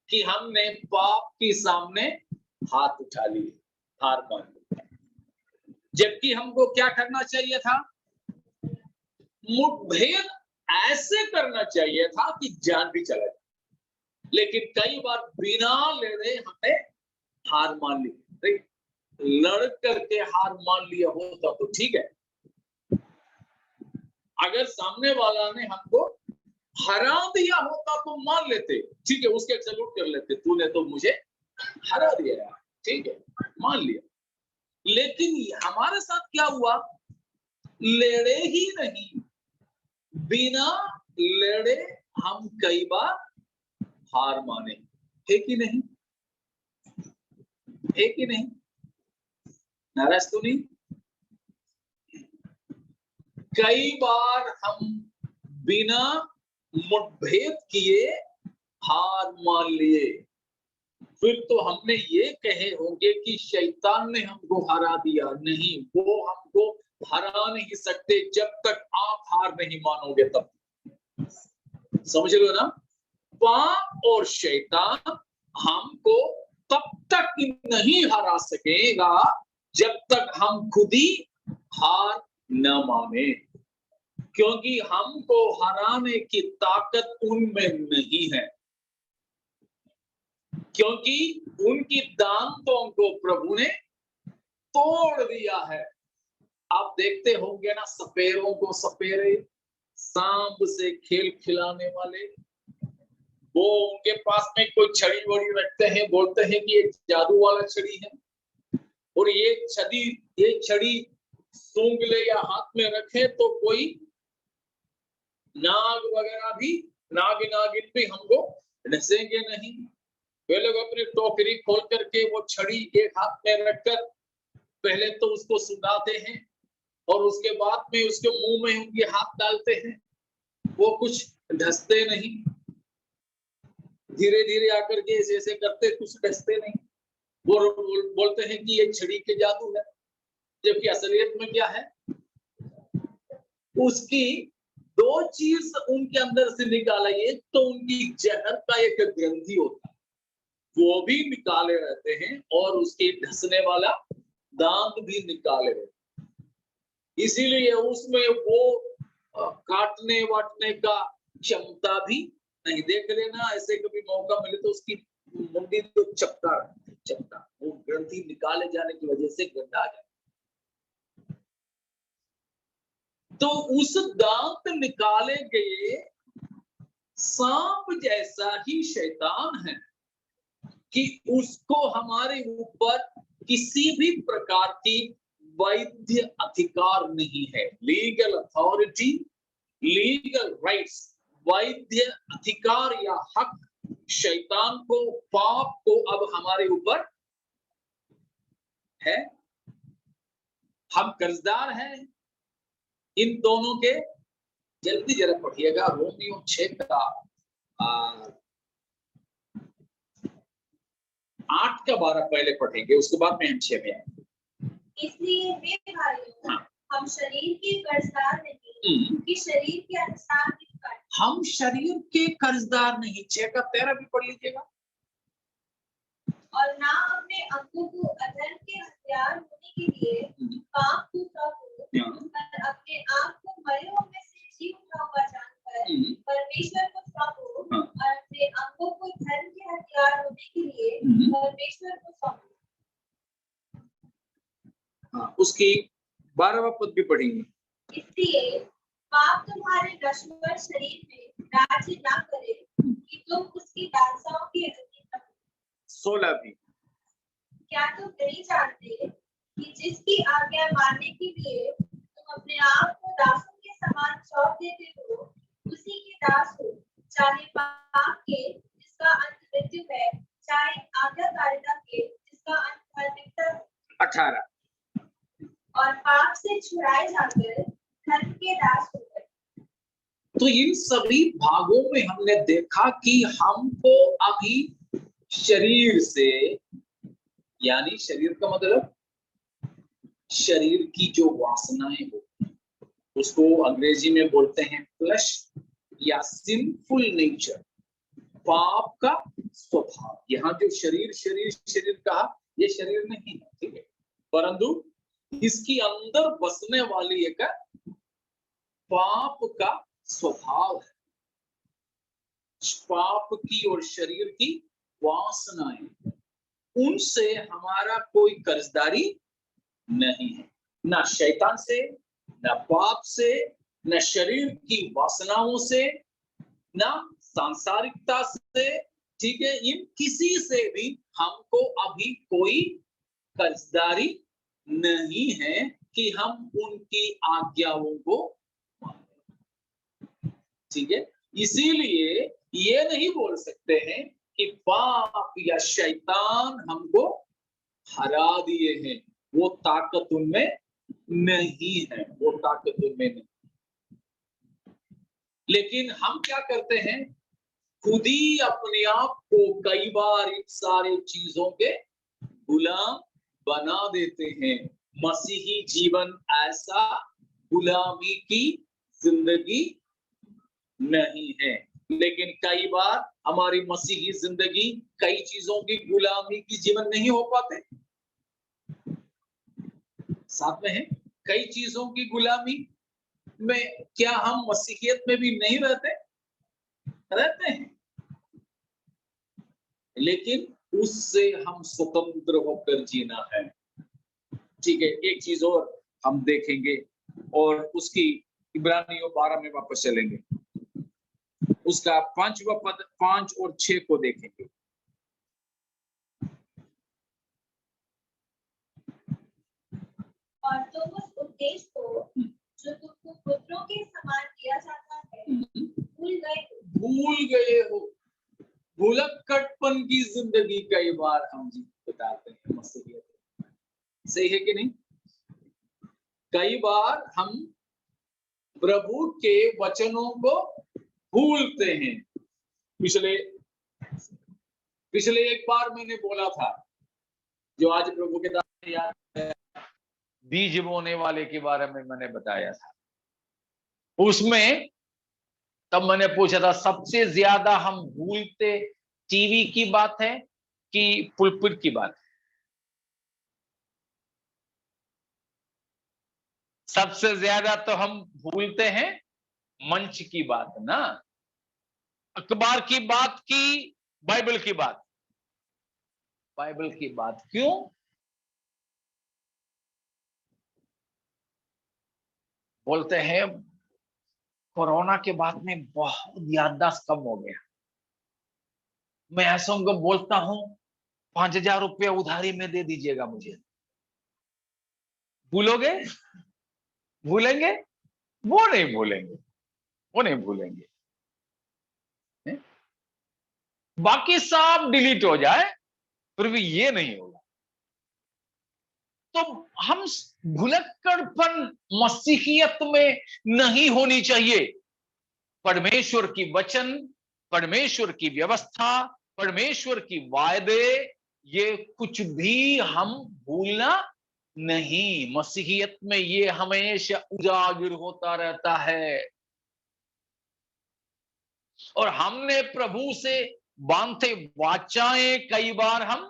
कि हमने पाप के सामने हाथ उठा लिए, हार मान ली, जबकि हमको क्या करना चाहिए था? मुठभेड़ ऐसे करना चाहिए था कि जान भी चला जाए, लेकिन कई बार बिना लड़े हमने हार मान ली। लड़ करके हार मान लिया होता तो ठीक है, अगर सामने वाला ने हमको हरा दिया होता तो मान लेते, ठीक है, उसके सैल्यूट कर लेते, तूने तो मुझे हरा दिया यार, ठीक है, मान लिया। लेकिन हमारे साथ क्या हुआ? लड़े ही नहीं, बिना लड़े हम कई बार हार माने, है कि नहीं? है कि नहीं? नाराज तो नहीं? कई बार हम बिना मुठभेड़ किए हार मान लिए, फिर तो हमने ये कहे होंगे कि शैतान ने हमको हरा दिया। नहीं, वो हमको हरा नहीं सकते जब तक आप हार नहीं मानोगे, तब। समझ लो ना, पाप और शैतान हमको तब तक नहीं हरा सकेगा जब तक हम खुद ही हार न माने, क्योंकि हमको हराने की ताकत उनमें नहीं है, क्योंकि उनकी दांतों को प्रभु ने तोड़ दिया है। आप देखते होंगे ना सपेरों को, सपेरे सांप से खेल खिलाने वाले, वो उनके पास में कोई छड़ी वड़ी रखते हैं, बोलते हैं कि ये जादू वाला छड़ी है, और ये छड़ी सूंघ ले या हाथ में रखे तो कोई नाग वगैरह भी नागिन भी हमको डसेंगे नहीं। वे लोग अपनी टोकरी खोल करके वो छड़ी एक हाथ में रखकर पहले तो उसको सुंघाते हैं और उसके बाद में उसके मुंह में उनके हाथ डालते हैं, वो कुछ ढसते नहीं। धीरे धीरे आकर के ऐसे ऐसे करते, कुछ ढसते नहीं। वो बोलते हैं कि ये छड़ी के जादू है, जबकि असलियत में क्या है, उसकी दो चीज उनके अंदर से निकाला। एक तो उनकी जहर का एक ग्रंथि होता है, वो भी निकाले रहते हैं, और उसके ढसने वाला दांत भी निकाले रहते हैं। इसीलिए उसमें वो काटने वाटने का क्षमता भी नहीं। देख लेना, ऐसे कभी मौका मिले तो उसकी मुंडी तो चपटा चपटा, वो ग्रंथि निकाले जाने की वजह से गंदा आ जाए। तो उस दांत निकाले गए सांप जैसा ही शैतान है कि उसको हमारे ऊपर किसी भी प्रकार की वैध अधिकार नहीं है। लीगल अथॉरिटी, लीगल राइट्स, वैध अधिकार या हक शैतान को, पाप को अब हमारे ऊपर है। हम कर्जदार हैं इन दोनों के। जल्दी जरा पढ़िएगा रोमियो 6 का 8 का 12 पहले पढ़ेंगे, उसके बाद में हम 6 में आएंगे। इसलिए हे भाइयों, हम शरीर के कर्जदार नहीं कि शरीर के अनुसार ही कर्ज। हम शरीर के कर्जदार नहीं। 6 का 13 भी पढ़ लीजिएगा। और ना अपने अंगों को अधर्म के हथियार होने के लिए पाप को सौंपो, पर अपने आप को मरे हुए में से जी उठा हुआ जानकर परमेश्वर को सौंपो, और अपने अंगों को धर्म के हथियार होने के लिए परमेश्वर को सौंपो। उसकी 12वां पद भी पढ़ेंगे। इसलिए पाप तुम्हारे नश्वर शरीर में राज्य ना करे कि तुम उसकी लालसाओं के अधीन न हो। 16 भी। क्या तुम नहीं जानते कि जिसकी आज्ञा मानने के लिए तुम अपने आप को दासों के समान सौंप देते हो, उसी के दास हो, चाहे पाप के जिसका अंत मृत्यु है, चाहे आज्ञाकारिता के जिसका अंत धार्मिकता है। 18। और पाप से छुड़ाए जाकर धर्म के दास हो गए। तो इन सभी भागों में हमने देखा कि हमको अभी शरीर से, यानी शरीर का मतलब शरीर की जो वासनाएं हो, उसको अंग्रेजी में बोलते हैं फ्लश या सिंफुल नेचर, पाप का स्वभाव। यहाँ जो शरीर शरीर शरीर कहा, ये शरीर नहीं है, ठीक है, परंतु इसकी अंदर बसने वाली एक पाप का स्वभाव है। पाप की और शरीर की वासनाएं, उनसे हमारा कोई कर्जदारी नहीं है, ना शैतान से, ना पाप से, ना शरीर की वासनाओं से, ना सांसारिकता से, ठीक है। इन किसी से भी हमको अभी कोई कर्जदारी नहीं है कि हम उनकी आज्ञाओं को मानें, ठीक है। इसीलिए ये नहीं बोल सकते हैं कि पाप या शैतान हमको हरा दिए हैं, वो ताकत उनमें नहीं है, वो ताकत उनमें नहीं। लेकिन हम क्या करते हैं, खुद ही अपने आप को कई बार इन सारे चीजों के गुलाम बना देते हैं। मसीही जीवन ऐसा गुलामी की जिंदगी नहीं है, लेकिन कई बार हमारी मसीही जिंदगी कई चीजों की गुलामी की जीवन नहीं हो पाते। साथ में है, कई चीजों की गुलामी में क्या हम मसीहियत में भी नहीं रहते हैं, लेकिन उससे हम स्वतंत्र होकर जीना है, ठीक है। एक चीज और हम देखेंगे और उसकी इब्रानियों 12 में वापस चलेंगे, उसका 5वां पद 5 और 6 को देखेंगे। और तुम उस उपदेश को जो तुमको पुत्रों के समान किया जाता है भूल गए हो। भुलक्कड़पन की जिंदगी कई बार हम बताते हैं मसीहियत, सही है कि नहीं? कई बार हम प्रभु के वचनों को भूलते हैं। पिछले एक बार मैंने बोला था, जो आज प्रभु के दास याद है, बीज बोने वाले के बारे में मैंने बताया था। उसमें तब मैंने पूछा था सबसे ज्यादा हम भूलते टीवी की बात है कि पुलपिट की बात है? सबसे ज्यादा तो हम भूलते हैं मंच की बात ना, अखबार की बात की बाइबल की बात। बाइबल की बात क्यों? बोलते हैं कोरोना के बाद में बहुत याददाश्त कम हो गया। मैं ऐसा को बोलता हूं 5,000 रुपया उधारी में दे दीजिएगा मुझे। भूलोगे? भूलेंगे? वो नहीं भूलेंगे, वो नहीं भूलेंगे। बाकी सब डिलीट हो जाए फिर भी ये नहीं होगा। तो हम भुलक्कड़पन मसीहियत में नहीं होनी चाहिए। परमेश्वर की वचन, परमेश्वर की व्यवस्था, परमेश्वर की वायदे, ये कुछ भी हम भूलना नहीं। मसीहियत में ये हमेशा उजागर होता रहता है। और हमने प्रभु से बांधे वाचाएं कई बार हम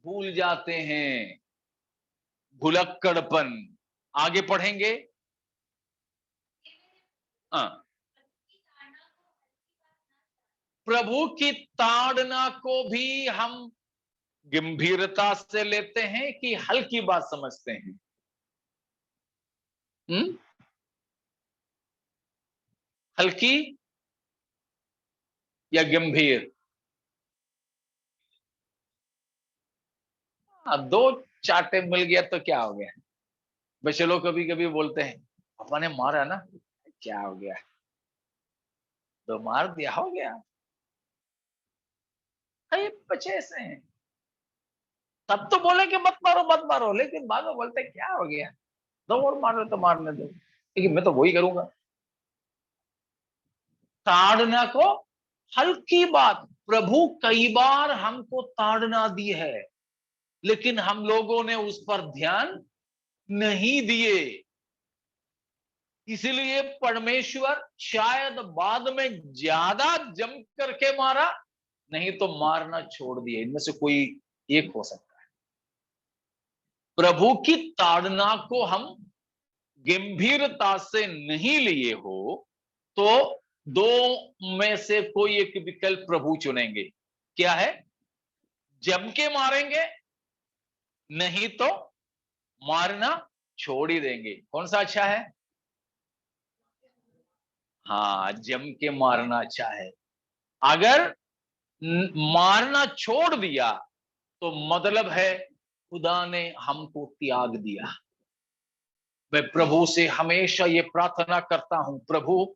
भूल जाते हैं। भुलक्कड़पन। आगे पढ़ेंगे। प्रभु की ताड़ना को भी हम गंभीरता से लेते हैं कि हल्की बात समझते हैं? हल्की या गंभीर? दो चाटे मिल गया तो क्या हो गया? बच्चे लोग कभी कभी बोलते हैं पापा ने मारा ना, क्या हो गया, तो मार दिया हो गया। कई बच्चे ऐसे हैं, तब तो बोले कि मत मारो मत मारो, लेकिन बाद में बोलते क्या हो गया, दो और मारो तो मारने दो, लेकिन मैं तो वही करूंगा। ताड़ना को हल्की बात, प्रभु कई बार हमको ताड़ना दी है, लेकिन हम लोगों ने उस पर ध्यान नहीं दिए। इसलिए परमेश्वर शायद बाद में ज्यादा जम करके मारा, नहीं तो मारना छोड़ दिए। इनमें से कोई एक हो सकता है। प्रभु की ताड़ना को हम गंभीरता से नहीं लिए हो तो दो में से कोई एक विकल्प प्रभु चुनेंगे। क्या है? जम के मारेंगे, नहीं तो मारना छोड़ ही देंगे। कौन सा अच्छा है? हाँ, जम के मारना अच्छा है। अगर मारना छोड़ दिया तो मतलब है खुदा ने हमको त्याग दिया। मैं प्रभु से हमेशा ये प्रार्थना करता हूं, प्रभु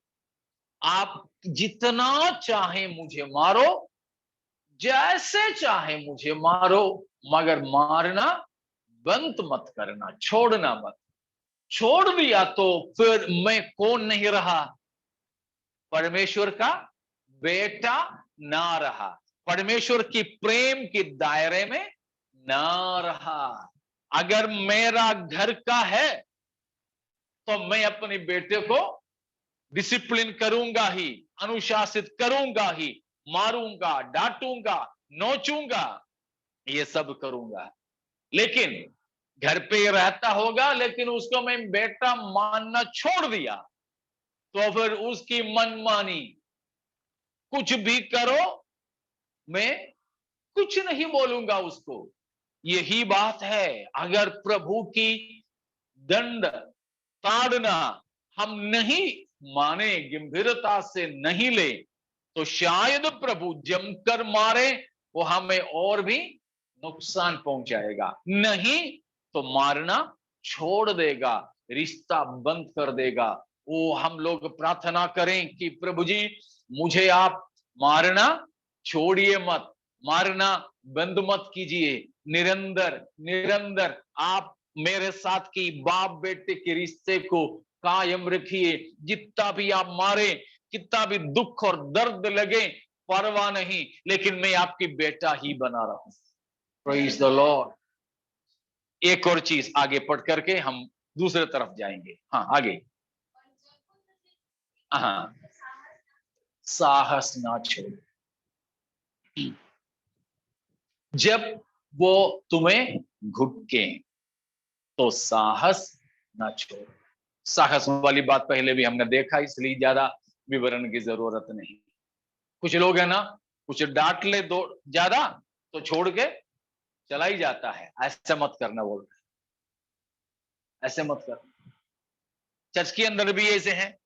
आप जितना चाहे मुझे मारो, जैसे चाहे मुझे मारो, मगर मारना बंद मत करना, छोड़ना मत। छोड़ दिया तो फिर मैं कौन नहीं रहा? परमेश्वर का बेटा ना रहा, परमेश्वर की प्रेम के दायरे में ना रहा। अगर मेरा घर का है तो मैं अपने बेटे को डिसिप्लिन करूंगा ही, अनुशासित करूंगा ही, मारूंगा, डांटूंगा, नोचूंगा, ये सब करूंगा। लेकिन घर पे रहता होगा, लेकिन उसको मैं बेटा मानना छोड़ दिया तो फिर उसकी मनमानी, कुछ भी करो मैं कुछ नहीं बोलूंगा उसको। यही बात है। अगर प्रभु की दंड ताड़ना हम नहीं माने, गंभीरता से नहीं ले, तो शायद प्रभु जमकर मारे, वो हमें और भी नुकसान पहुंचाएगा। नहीं तो मारना छोड़ देगा। रिश्ता बंद कर देगा। वो हम लोग प्रार्थना करें कि प्रभु जी मुझे आप मारना छोड़िए मत, मारना बंद मत कीजिए, निरंतर निरंतर आप मेरे साथ की बाप बेटे के रिश्ते को कायम रखिए। जितना भी आप मारे, कितना भी दुख और दर्द लगे, परवाह नहीं, लेकिन मैं आपकी बेटा ही बना रहा हूं। Praise the Lord. एक और चीज आगे पढ़ करके हम दूसरे तरफ जाएंगे। हाँ आगे। हाँ, साहस ना छोड़ो। जब वो तुम्हें घुटके तो साहस ना छोड़ो। साहस वाली बात पहले भी हमने देखा, इसलिए ज्यादा विवरण की जरूरत नहीं। कुछ लोग है ना, कुछ डांट ले दो ज्यादा तो छोड़ के चला ही जाता है। ऐसे मत करना, बोल रहे ऐसे मत करना। चर्च के अंदर भी ऐसे हैं।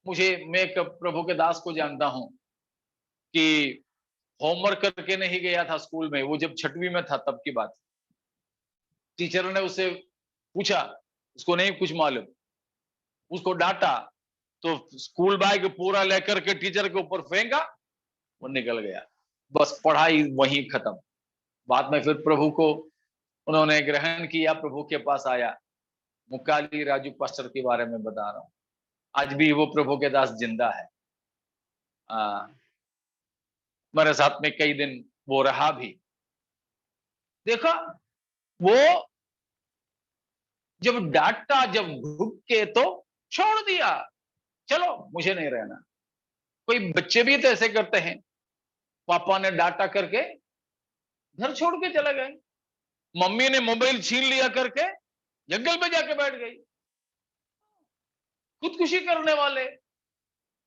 मैं एक प्रभु के दास को जानता हूं कि होमवर्क करके नहीं गया था स्कूल में। वो जब 6वीं में था तब की बात। टीचर ने उससे पूछा, उसको नहीं कुछ मालूम, उसको डांटा तो स्कूल बैग पूरा लेकर के टीचर के ऊपर फेंका, वो निकल गया। बस पढ़ाई वहीं खत्म। बाद में फिर प्रभु को उन्होंने ग्रहण किया, प्रभु के पास आया। मुकाली राजू पास्टर के बारे में बता रहा हूं। आज भी वो प्रभु के दास जिंदा है। मेरे साथ में कई दिन वो रहा भी। देखा, वो जब डांटा, जब घुटके तो छोड़ दिया, चलो मुझे नहीं रहना। कोई बच्चे भी तो ऐसे करते हैं, पापा ने डांटा करके घर छोड़ के चले गए, मम्मी ने मोबाइल छीन लिया करके जंगल में जाके बैठ गई। खुदकुशी करने वाले,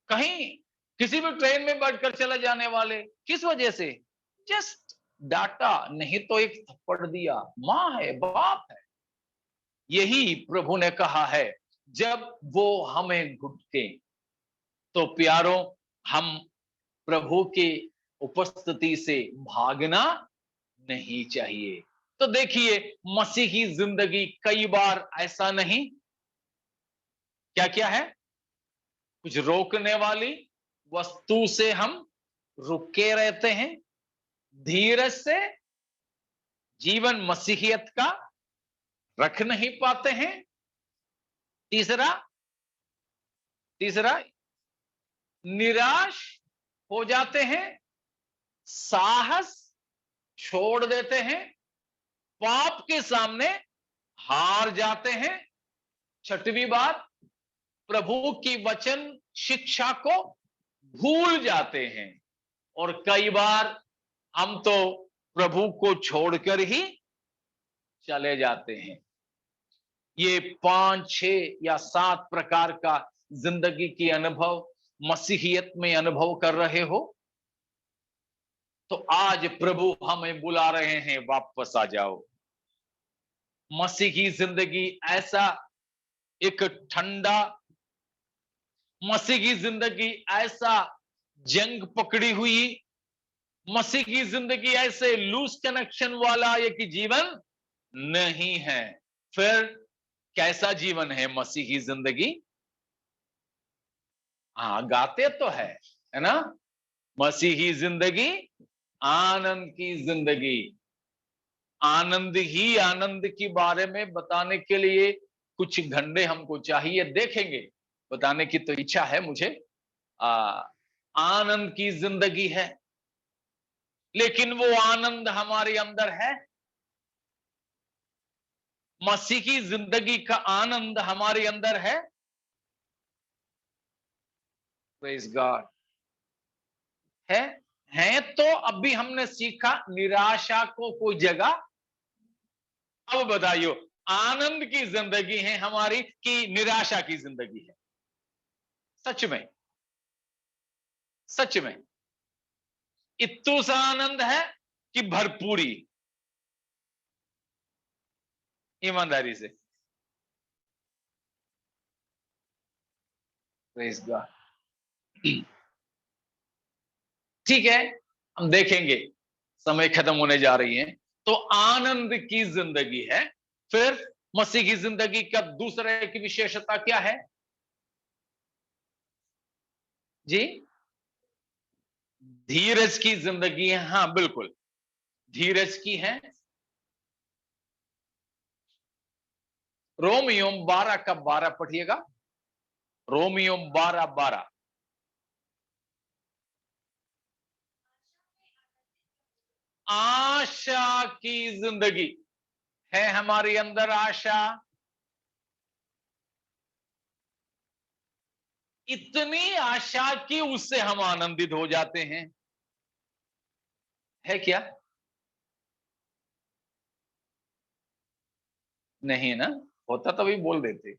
कहीं किसी भी ट्रेन में बैठकर चले जाने वाले, किस वजह से? जस्ट डांटा, नहीं तो एक थप्पड़ दिया। मां है, बाप है। यही प्रभु ने कहा है, जब वो हमें घुटके तो प्यारों हम प्रभु की उपस्थिति से भागना नहीं चाहिए। तो देखिए, मसीही जिंदगी कई बार ऐसा नहीं, क्या क्या है, कुछ रोकने वाली वस्तु से हम रुके रहते हैं, धीरज से जीवन मसीहियत का रख नहीं पाते हैं। तीसरा निराश हो जाते हैं, साहस छोड़ देते हैं, पाप के सामने हार जाते हैं। 6वीं बात, प्रभु की वचन शिक्षा को भूल जाते हैं। और कई बार हम तो प्रभु को छोड़कर ही चले जाते हैं। ये 5, 6 या 7 प्रकार का जिंदगी की अनुभव मसीहियत में अनुभव कर रहे हो, तो आज प्रभु हमें बुला रहे हैं, वापस आ जाओ। मसीही जिंदगी ऐसा एक ठंडा, मसीह की जिंदगी ऐसा जंग पकड़ी हुई, मसीह की जिंदगी ऐसे लूज कनेक्शन वाला एक जीवन नहीं है। फिर कैसा जीवन है मसीह की जिंदगी? हाँ, गाते तो है ना, मसीही जिंदगी आनंद की जिंदगी। आनंद ही आनंद के बारे में बताने के लिए कुछ घंटे हमको चाहिए, देखेंगे, बताने की तो इच्छा है मुझे। आनंद की जिंदगी है, लेकिन वो आनंद हमारे अंदर है? मसीह की जिंदगी का आनंद हमारे अंदर है? Praise God. है तो अभी हमने सीखा निराशा को कोई जगह। अब बताइयो, आनंद की जिंदगी है हमारी कि निराशा की जिंदगी है? सच में, सच में इत्तू सा आनंद है कि भरपूरी? ईमानदारी से प्रेज गॉड। ठीक है, हम देखेंगे, समय खत्म होने जा रही है। तो आनंद की जिंदगी है। फिर मसीह की जिंदगी का दूसरा एक विशेषता क्या है जी? धीरज की जिंदगी है। हाँ बिल्कुल, धीरज की है। रोमियो 12 का 12 पढ़िएगा, रोमियो 12:12। आशा की जिंदगी है हमारे अंदर, आशा इतनी आशा कि उससे हम आनंदित हो जाते हैं, है क्या? नहीं ना, होता तभी बोल देते।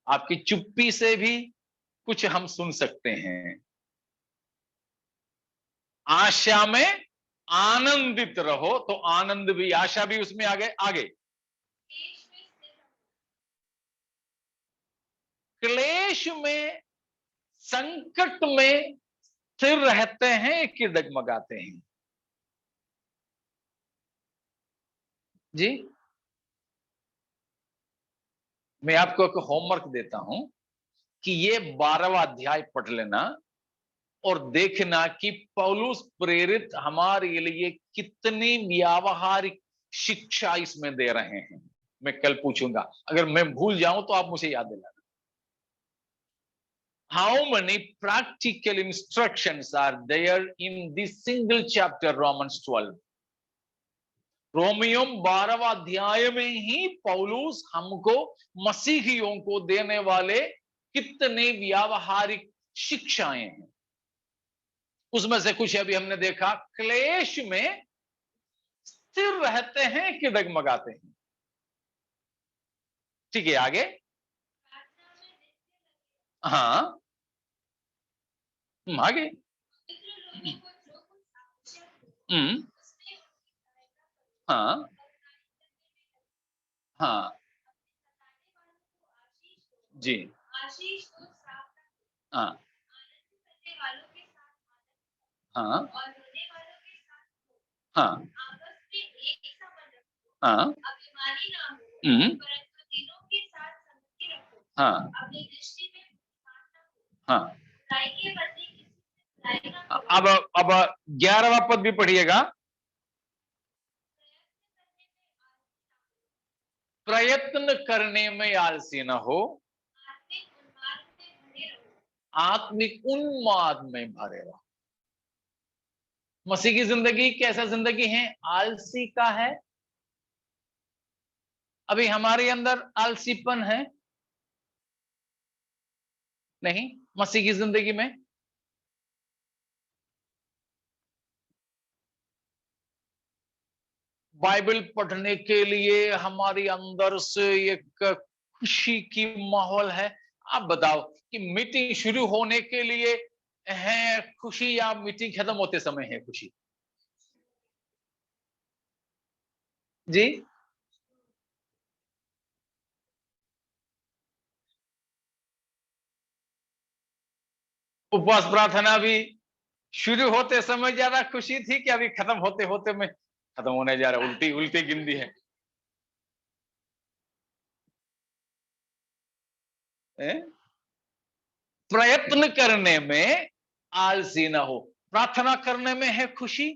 आपकी चुप्पी से भी कुछ हम सुन सकते हैं। आशा में आनंदित रहो, तो आनंद भी, आशा भी उसमें आगे आगे। क्लेश में, संकट में स्थिर रहते हैं कि डगमगाते हैं जी? मैं आपको एक होमवर्क देता हूं कि ये 12वां अध्याय पढ़ लेना और देखना कि पौलुस प्रेरित हमारे लिए कितनी व्यावहारिक शिक्षा इसमें दे रहे हैं। मैं कल पूछूंगा, अगर मैं भूल जाऊं तो आप मुझे याद दिलाना। How many practical instructions are there in this single chapter, Romans 12? Romeo 12वां अध्याय में ही पौलुस हमको मसीहियों को देने वाले कितने व्यावहारिक शिक्षाएं हैं। उसमें से कुछ अभी हमने देखा, क्लेश में स्थिर रहते हैं कि डगमगाते हैं। ठीक है, आगे। हाँ, आगे। हाँ हाँ जी, हाँ हाँ हाँ हाँ हाँ हाँ। अब 11वां पद भी पढ़िएगा। प्रयत्न करने में आलसी न हो, आत्मिक उन्माद में भरे रहो। मसीह की जिंदगी कैसा जिंदगी है? आलसी का है। अभी हमारे अंदर आलसीपन है नहीं मसीह की जिंदगी में? बाइबल पढ़ने के लिए हमारे अंदर से एक खुशी की माहौल है। आप बताओ कि मीटिंग शुरू होने के लिए है खुशी या मीटिंग खत्म होते समय है खुशी जी? उपवास प्रार्थना भी शुरू होते समय ज्यादा खुशी थी कि अभी खत्म होते होते में खत्म होने जा रहा? उल्टी उल्टी गिनती है, प्रयत्न करने में आलसी ना हो। प्रार्थना करने में है खुशी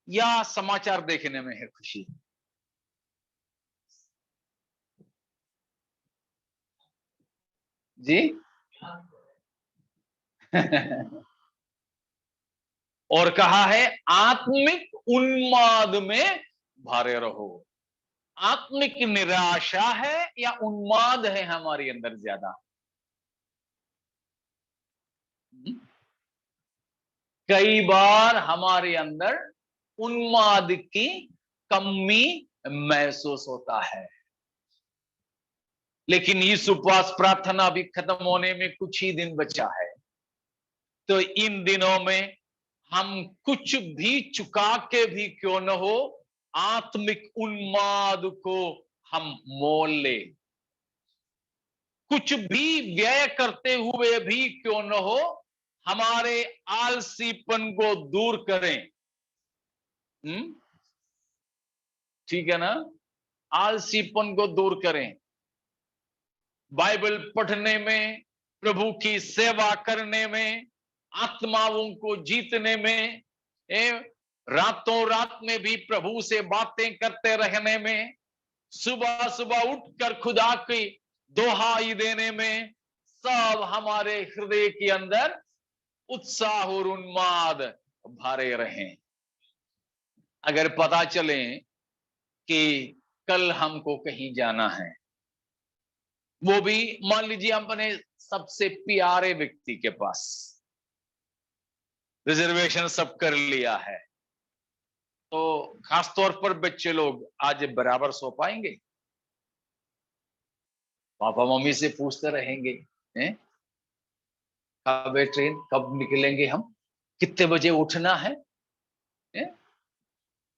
या समाचार देखने में है खुशी जी? और कहा है आत्मिक उन्माद में भरे रहो। आत्मिक निराशा है या उन्माद है हमारे अंदर ज्यादा? कई बार हमारे अंदर उन्माद की कमी महसूस होता है, लेकिन इस उपवास प्रार्थना भी खत्म होने में कुछ ही दिन बचा है। तो इन दिनों में हम कुछ भी चुका के भी क्यों न हो, आत्मिक उन्माद को हम मोल ले। कुछ भी व्यय करते हुए भी क्यों न हो, हमारे आलसीपन को दूर करें। ठीक है ना? आलसीपन को दूर करें, बाइबल पढ़ने में, प्रभु की सेवा करने में, आत्माओं को जीतने में, रातों रात में भी प्रभु से बातें करते रहने में, सुबह सुबह उठकर खुदा की दोहाई देने में, सब हमारे हृदय के अंदर उत्साह और उन्माद भरे रहें। अगर पता चले कि कल हमको कहीं जाना है, वो भी मान लीजिए अपने सबसे प्यारे व्यक्ति के पास, रिजर्वेशन सब कर लिया है, तो खासतौर पर बच्चे लोग आज बराबर सो पाएंगे? पापा मम्मी से पूछते रहेंगे, कब है ट्रेन, कब निकलेंगे हम, कितने बजे उठना है?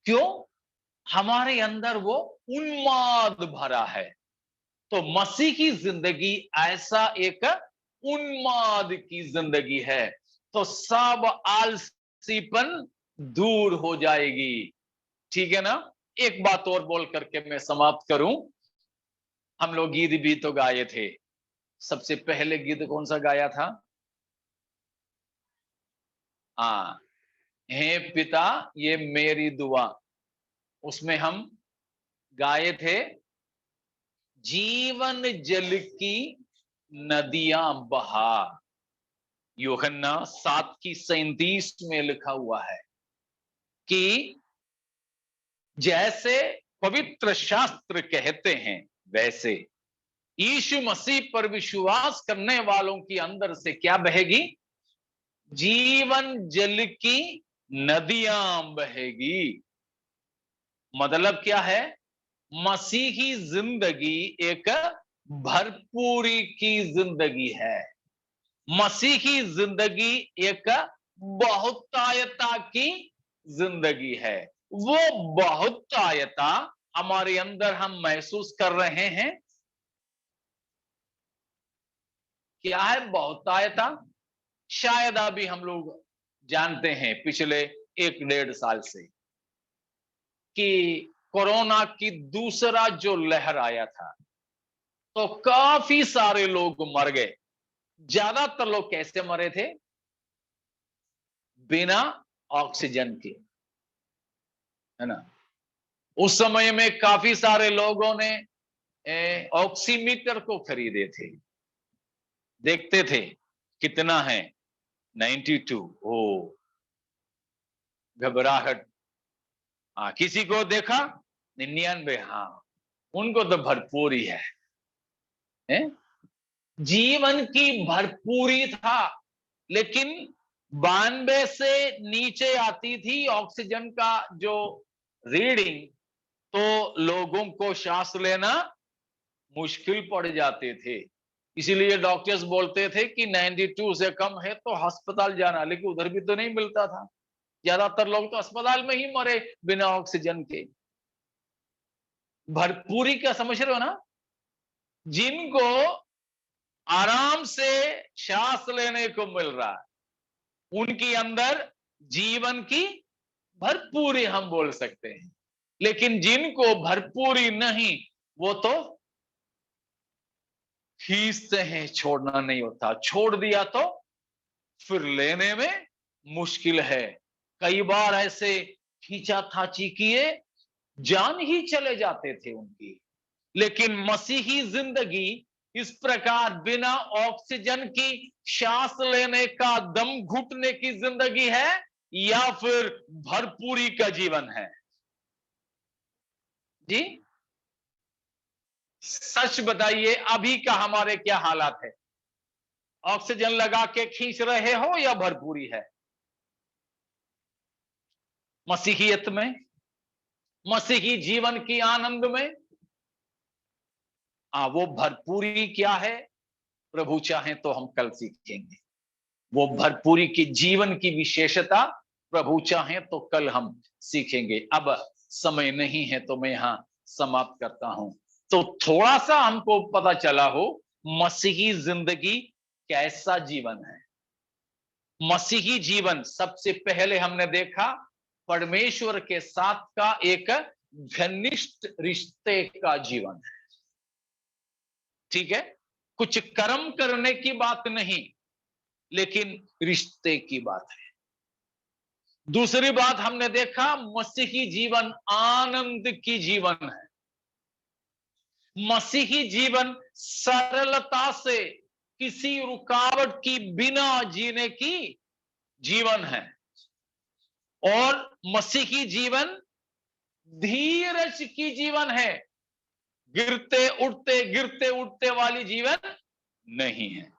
क्यों? हमारे अंदर वो उन्माद भरा है। तो मसीह की जिंदगी ऐसा एक उन्माद की जिंदगी है, तो सब आलसीपन दूर हो जाएगी। ठीक है ना? एक बात और बोल करके मैं समाप्त करूं। हम लोग गीत भी तो गाए थे। सबसे पहले गीत कौन सा गाया था? हाँ, हे पिता ये मेरी दुआ। उसमें हम गाए थे, जीवन जल की नदियां बहा। यूहन्ना 7:37 में लिखा हुआ है कि जैसे पवित्र शास्त्र कहते हैं, वैसे यीशु मसीह पर विश्वास करने वालों के अंदर से क्या बहेगी? जीवन जल की नदियां बहेगी। मतलब क्या है? मसीही जिंदगी एक भरपूरी की जिंदगी है। मसीही जिंदगी एक बहुतायता की जिंदगी है। वो बहुतायता हमारे अंदर हम महसूस कर रहे हैं। क्या है बहुतायता? शायद अभी हम लोग जानते हैं पिछले 1-1.5 साल से कि कोरोना की दूसरा जो लहर आया था, तो काफी सारे लोग मर गए। ज्यादातर लोग कैसे मरे थे? बिना ऑक्सीजन के, है ना? उस समय में काफी सारे लोगों ने ऑक्सीमीटर को खरीदे थे, देखते थे कितना है, 92। ओ घबराहट। किसी को देखा 99, हाँ उनको तो भरपूरी है? जीवन की भरपूरी था, लेकिन 92 से नीचे आती थी ऑक्सीजन का जो रीडिंग, तो लोगों को सांस लेना मुश्किल पड़ जाते थे। इसीलिए डॉक्टर्स बोलते थे कि 92 से कम है तो अस्पताल जाना, लेकिन उधर भी तो नहीं मिलता था। ज्यादातर लोग तो अस्पताल में ही मरे बिना ऑक्सीजन के। भरपूरी क्या समझ रहे हो ना? जिनको आराम से सांस लेने को मिल रहा है, उनके अंदर जीवन की भरपूरी हम बोल सकते हैं। लेकिन जिनको भरपूरी नहीं, वो तो खींचते हैं, छोड़ना नहीं होता। छोड़ दिया तो फिर लेने में मुश्किल है। कई बार ऐसे खींचाताची किए जान ही चले जाते थे उनकी। लेकिन मसीही जिंदगी इस प्रकार बिना ऑक्सीजन की सांस लेने का, दम घुटने की जिंदगी है, या फिर भरपूरी का जीवन है? जी सच बताइए, अभी का हमारे क्या हालात है? ऑक्सीजन लगा के खींच रहे हो या भरपूरी है? मसीहियत में, मसीही जीवन की आनंद में वो भरपूरी क्या है? प्रभु चाहे तो हम कल सीखेंगे। वो भरपूरी की जीवन की विशेषता प्रभु चाहे तो कल हम सीखेंगे। अब समय नहीं है तो मैं यहां समाप्त करता हूं। तो थोड़ा सा हमको पता चला हो मसीही जिंदगी कैसा जीवन है। मसीही जीवन सबसे पहले हमने देखा परमेश्वर के साथ का एक घनिष्ठ रिश्ते का जीवन है। ठीक है, कुछ कर्म करने की बात नहीं, लेकिन रिश्ते की बात है। दूसरी बात हमने देखा, मसीही जीवन आनंद की जीवन है। मसीही जीवन सरलता से, किसी रुकावट की बिना जीने की जीवन है। और मसीही जीवन धीरज की जीवन है। गिरते उठते वाली जीवन नहीं है।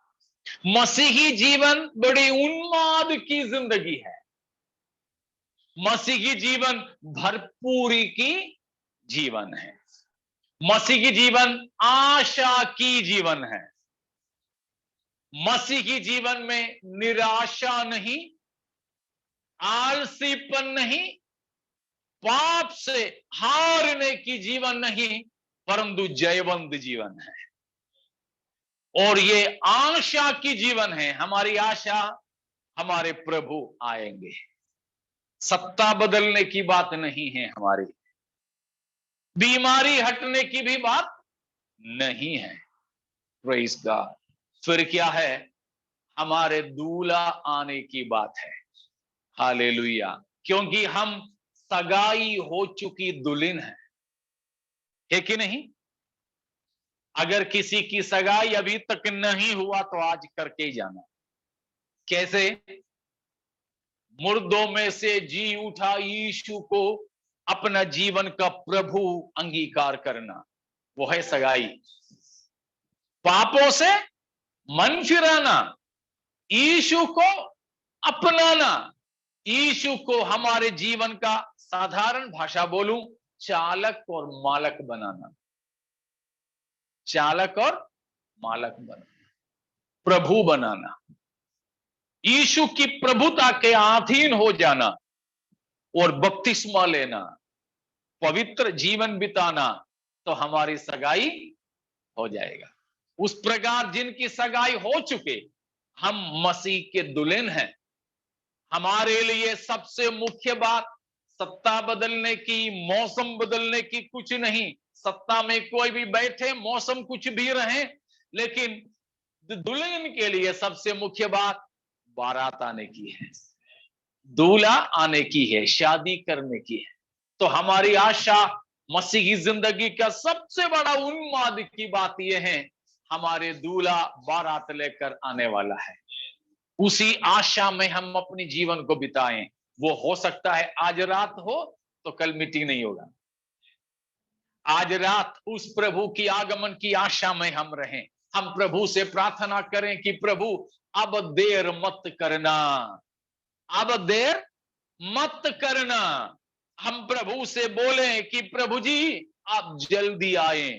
मसीही जीवन बड़ी उन्माद की जिंदगी है। मसीही जीवन भरपूरी की जीवन है। मसीही जीवन आशा की जीवन है। मसीही जीवन में निराशा नहीं, आलसीपन नहीं, पाप से हारने की जीवन नहीं, परंतु जयवंत जीवन है। और ये आशा की जीवन है। हमारी आशा हमारे प्रभु आएंगे। सत्ता बदलने की बात नहीं है हमारी, बीमारी हटने की भी बात नहीं है। Praise God. फिर क्या है? हमारे दूल्हा आने की बात है। हालेलुया। क्योंकि हम सगाई हो चुकी दुल्हन है कि नहीं? अगर किसी की सगाई अभी तक नहीं हुआ तो आज करके ही जाना। कैसे? मुर्दों में से जी उठा यीशु को अपना जीवन का प्रभु अंगीकार करना, वो है सगाई। पापों से मन फिराना, यीशु को अपनाना, यीशु को हमारे जीवन का, साधारण भाषा बोलूं, चालक और मालक बनाना। चालक और मालक बनाना, प्रभु बनाना, यीशु की प्रभुता के अधीन हो जाना और बपतिस्मा लेना, पवित्र जीवन बिताना, तो हमारी सगाई हो जाएगा। उस प्रकार जिनकी सगाई हो चुके, हम मसीह के दुल्हन हैं। हमारे लिए सबसे मुख्य बात सत्ता बदलने की, मौसम बदलने की कुछ नहीं। सत्ता में कोई भी बैठे, मौसम कुछ भी रहे, लेकिन दुल्हन के लिए सबसे मुख्य बात बारात आने की है, दूल्हा आने की है, शादी करने की है। तो हमारी आशा मसीही जिंदगी का सबसे बड़ा उन्माद की बात यह है, हमारे दूल्हा बारात लेकर आने वाला है। उसी आशा में हम अपनी जीवन को बिताएं। वो हो सकता है आज रात हो तो कल मीटिंग नहीं होगा। आज रात उस प्रभु की आगमन की आशा में हम रहें। हम प्रभु से प्रार्थना करें कि प्रभु अब देर मत करना, अब देर मत करना। हम प्रभु से बोलें कि प्रभु जी आप जल्दी आए।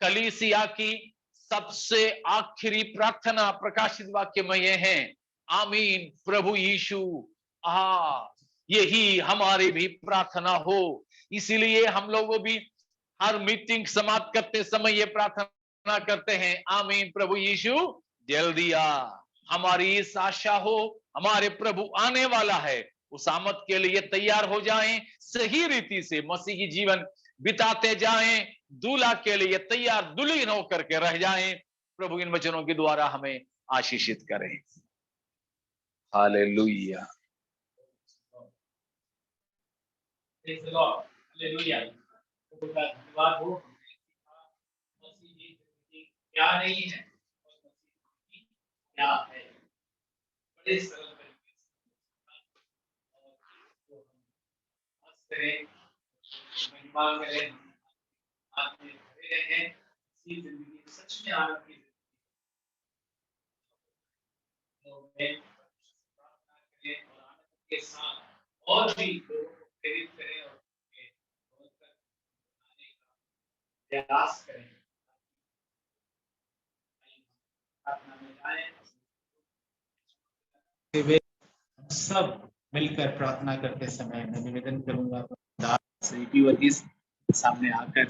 कलीसिया की सबसे आखिरी प्रार्थना प्रकाशित वाक्य में यह है, आमीन प्रभु यीशु यही हमारी भी प्रार्थना हो। इसीलिए हम लोगों भी हर मीटिंग समाप्त करते समय ये प्रार्थना करते हैं, आमीन प्रभु यीशु जल्दी आ। हमारी इस आशा हो, हमारे प्रभु आने वाला है, उस आमद के लिए तैयार हो जाएं, सही रीति से मसीही जीवन बिताते जाएं, दूल्हा के लिए तैयार दुल्हन होकर के रह जाएं। प्रभु इन वचनों के द्वारा हमें आशीषित करें। हालेलुया। धन्यवाद हो। क्या नहीं है क्या है, बड़े सरल तरीके से महिमा करें, आप में भरे रहें, इसी जिंदगी सच में आनंद की जिंदगी प्रार्थना करें और आनंद के साथ और भी लोगों को प्रेरित करें और प्रयास करें। सब मिलकर प्रार्थना करते समय मैं निवेदन करूंगा वर्गीस सामने आकर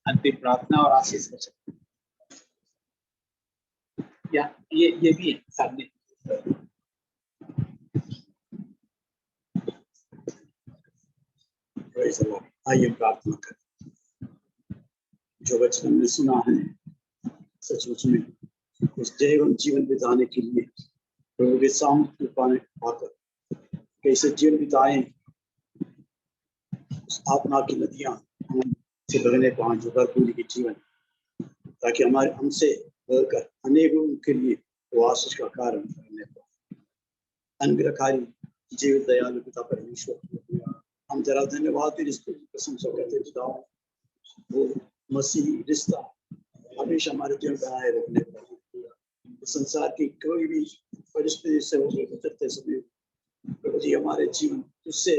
अंतिम प्रार्थना और आशीष वचन, या ये भी है सामने। Praise the Lord. आइए प्रार्थना करें। जो वचन हमने सुना है सचमुच में उस जीवन बिताने के लिए प्रभु के सामने पाकर कैसे जीवन बिताए, उस आत्मा की नदियां से बहने पाए जो भरपूरी के जीवन, ताकि हमारे हमसे बढ़कर अनेकों के लिए वो आशीष का कारण बनने पाए। अनगिनत जीवित दयालु पिता परमेश्वर, हम जरा धन्यवाद इसको प्रशंसा करते पिता, वो मसीह रिश्ता हमेशा हमारे जीवन बनाए रखने पर संसार की कोई भी परिस्थिति से होकर गुजरते समय प्रभु जी हमारे जीवन तुझसे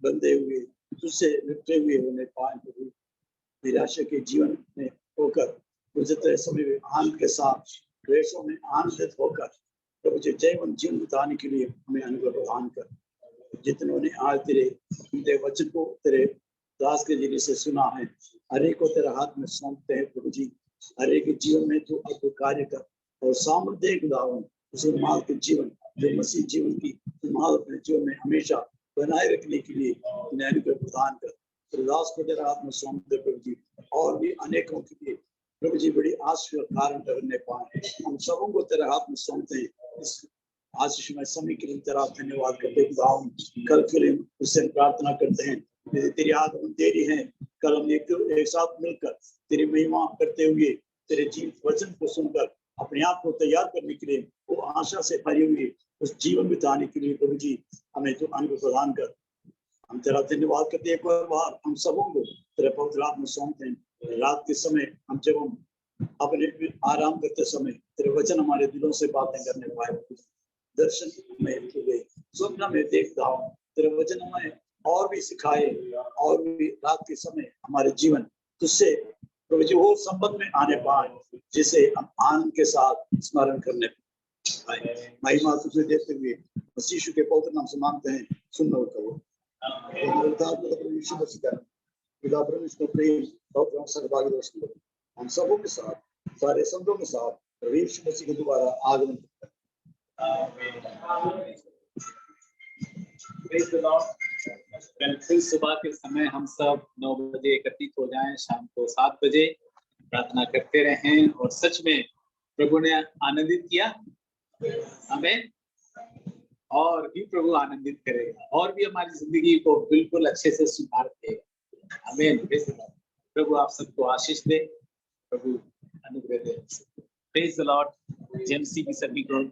बंधे हुए, तुझसे लिपटे हुए होने पाए। प्रभु निराशा के जीवन में होकर गुजरते समय में आनंद के साथ क्लेशों में आनंदित होकर प्रभु जी जीवन बिताने के लिए हमें अनुभव प्रदान कर। जितनों ने आज तेरे वचन को तेरे दास के जरिए से सुना है, हर एक को तेरे हाथ में सौंपते हैं प्रभु जी। हर एक के जीवन में तू अद्भुत कार्य कर और सामर्थ्य उदाहरण उस माल के जीवन जो मसीह जीवन की माल अपने जीवन में हमेशा बनाए रखने के लिए उन्हें अनुग्रह प्रदान कर। तेरे दास को तेरे हाथ में सौंपते प्रभु जी, और भी अनेकों के लिए प्रभु जी बड़ी आशीष कारण करने पाए। हम सबों को तेरे हाथ में सौंपते हैं। इस आशीष में समय के लिए तेरा धन्यवाद करते कल के लिए उससे प्रार्थना करते हैं। तेरी आगमन देरी है, कल हम एक साथ मिलकर तेरी महिमा करते हुए तेरे जीवित वचन को सुनकर अपने आप को तैयार करने के लिए, वो आशा से भरी हुई उस जीवन बिताने के लिए प्रभु जी हमें तो अनुभव प्रदान कर। हम तेरा धन्यवाद करते हैं। एक और बार हम सबों को तेरे पवित्र हाथ में सौंपते हैं। रात के समय जब हम अपने आराम करते समय तेरे वचन हमारे दिलों से बातें करने पाए, दर्शन में स्वप्न में देखता हूँ तेरे वचन हमें और भी सिखाए, और भी रात के समय हमारे जीवन तुझसे प्रभु जी वो संबंध में आने पाए जिसे हम आनंद के साथ स्मरण करने पाए। महिमा तुझे देते हुए मसीह के पवित्र नाम से मांगते हैं, सुन लो करो। हम सबों के साथ, सारे संतों के साथ प्रभु यीशु मसीह के दोबारा आगमन कल फिर सुबह के समय हम सब 9 बजे एकत्रित हो जाएं, शाम को 7 बजे प्रार्थना करते रहें, और सच में प्रभु ने आनंदित किया हमें, और भी प्रभु आनंदित करेगा, और भी हमारी जिंदगी को बिल्कुल अच्छे से सुधार देगा। आमीन। प्रभु आप सबको आशीष दे, प्रभु अनुग्रह दे। Praise the Lord. जेएमसी की सभी को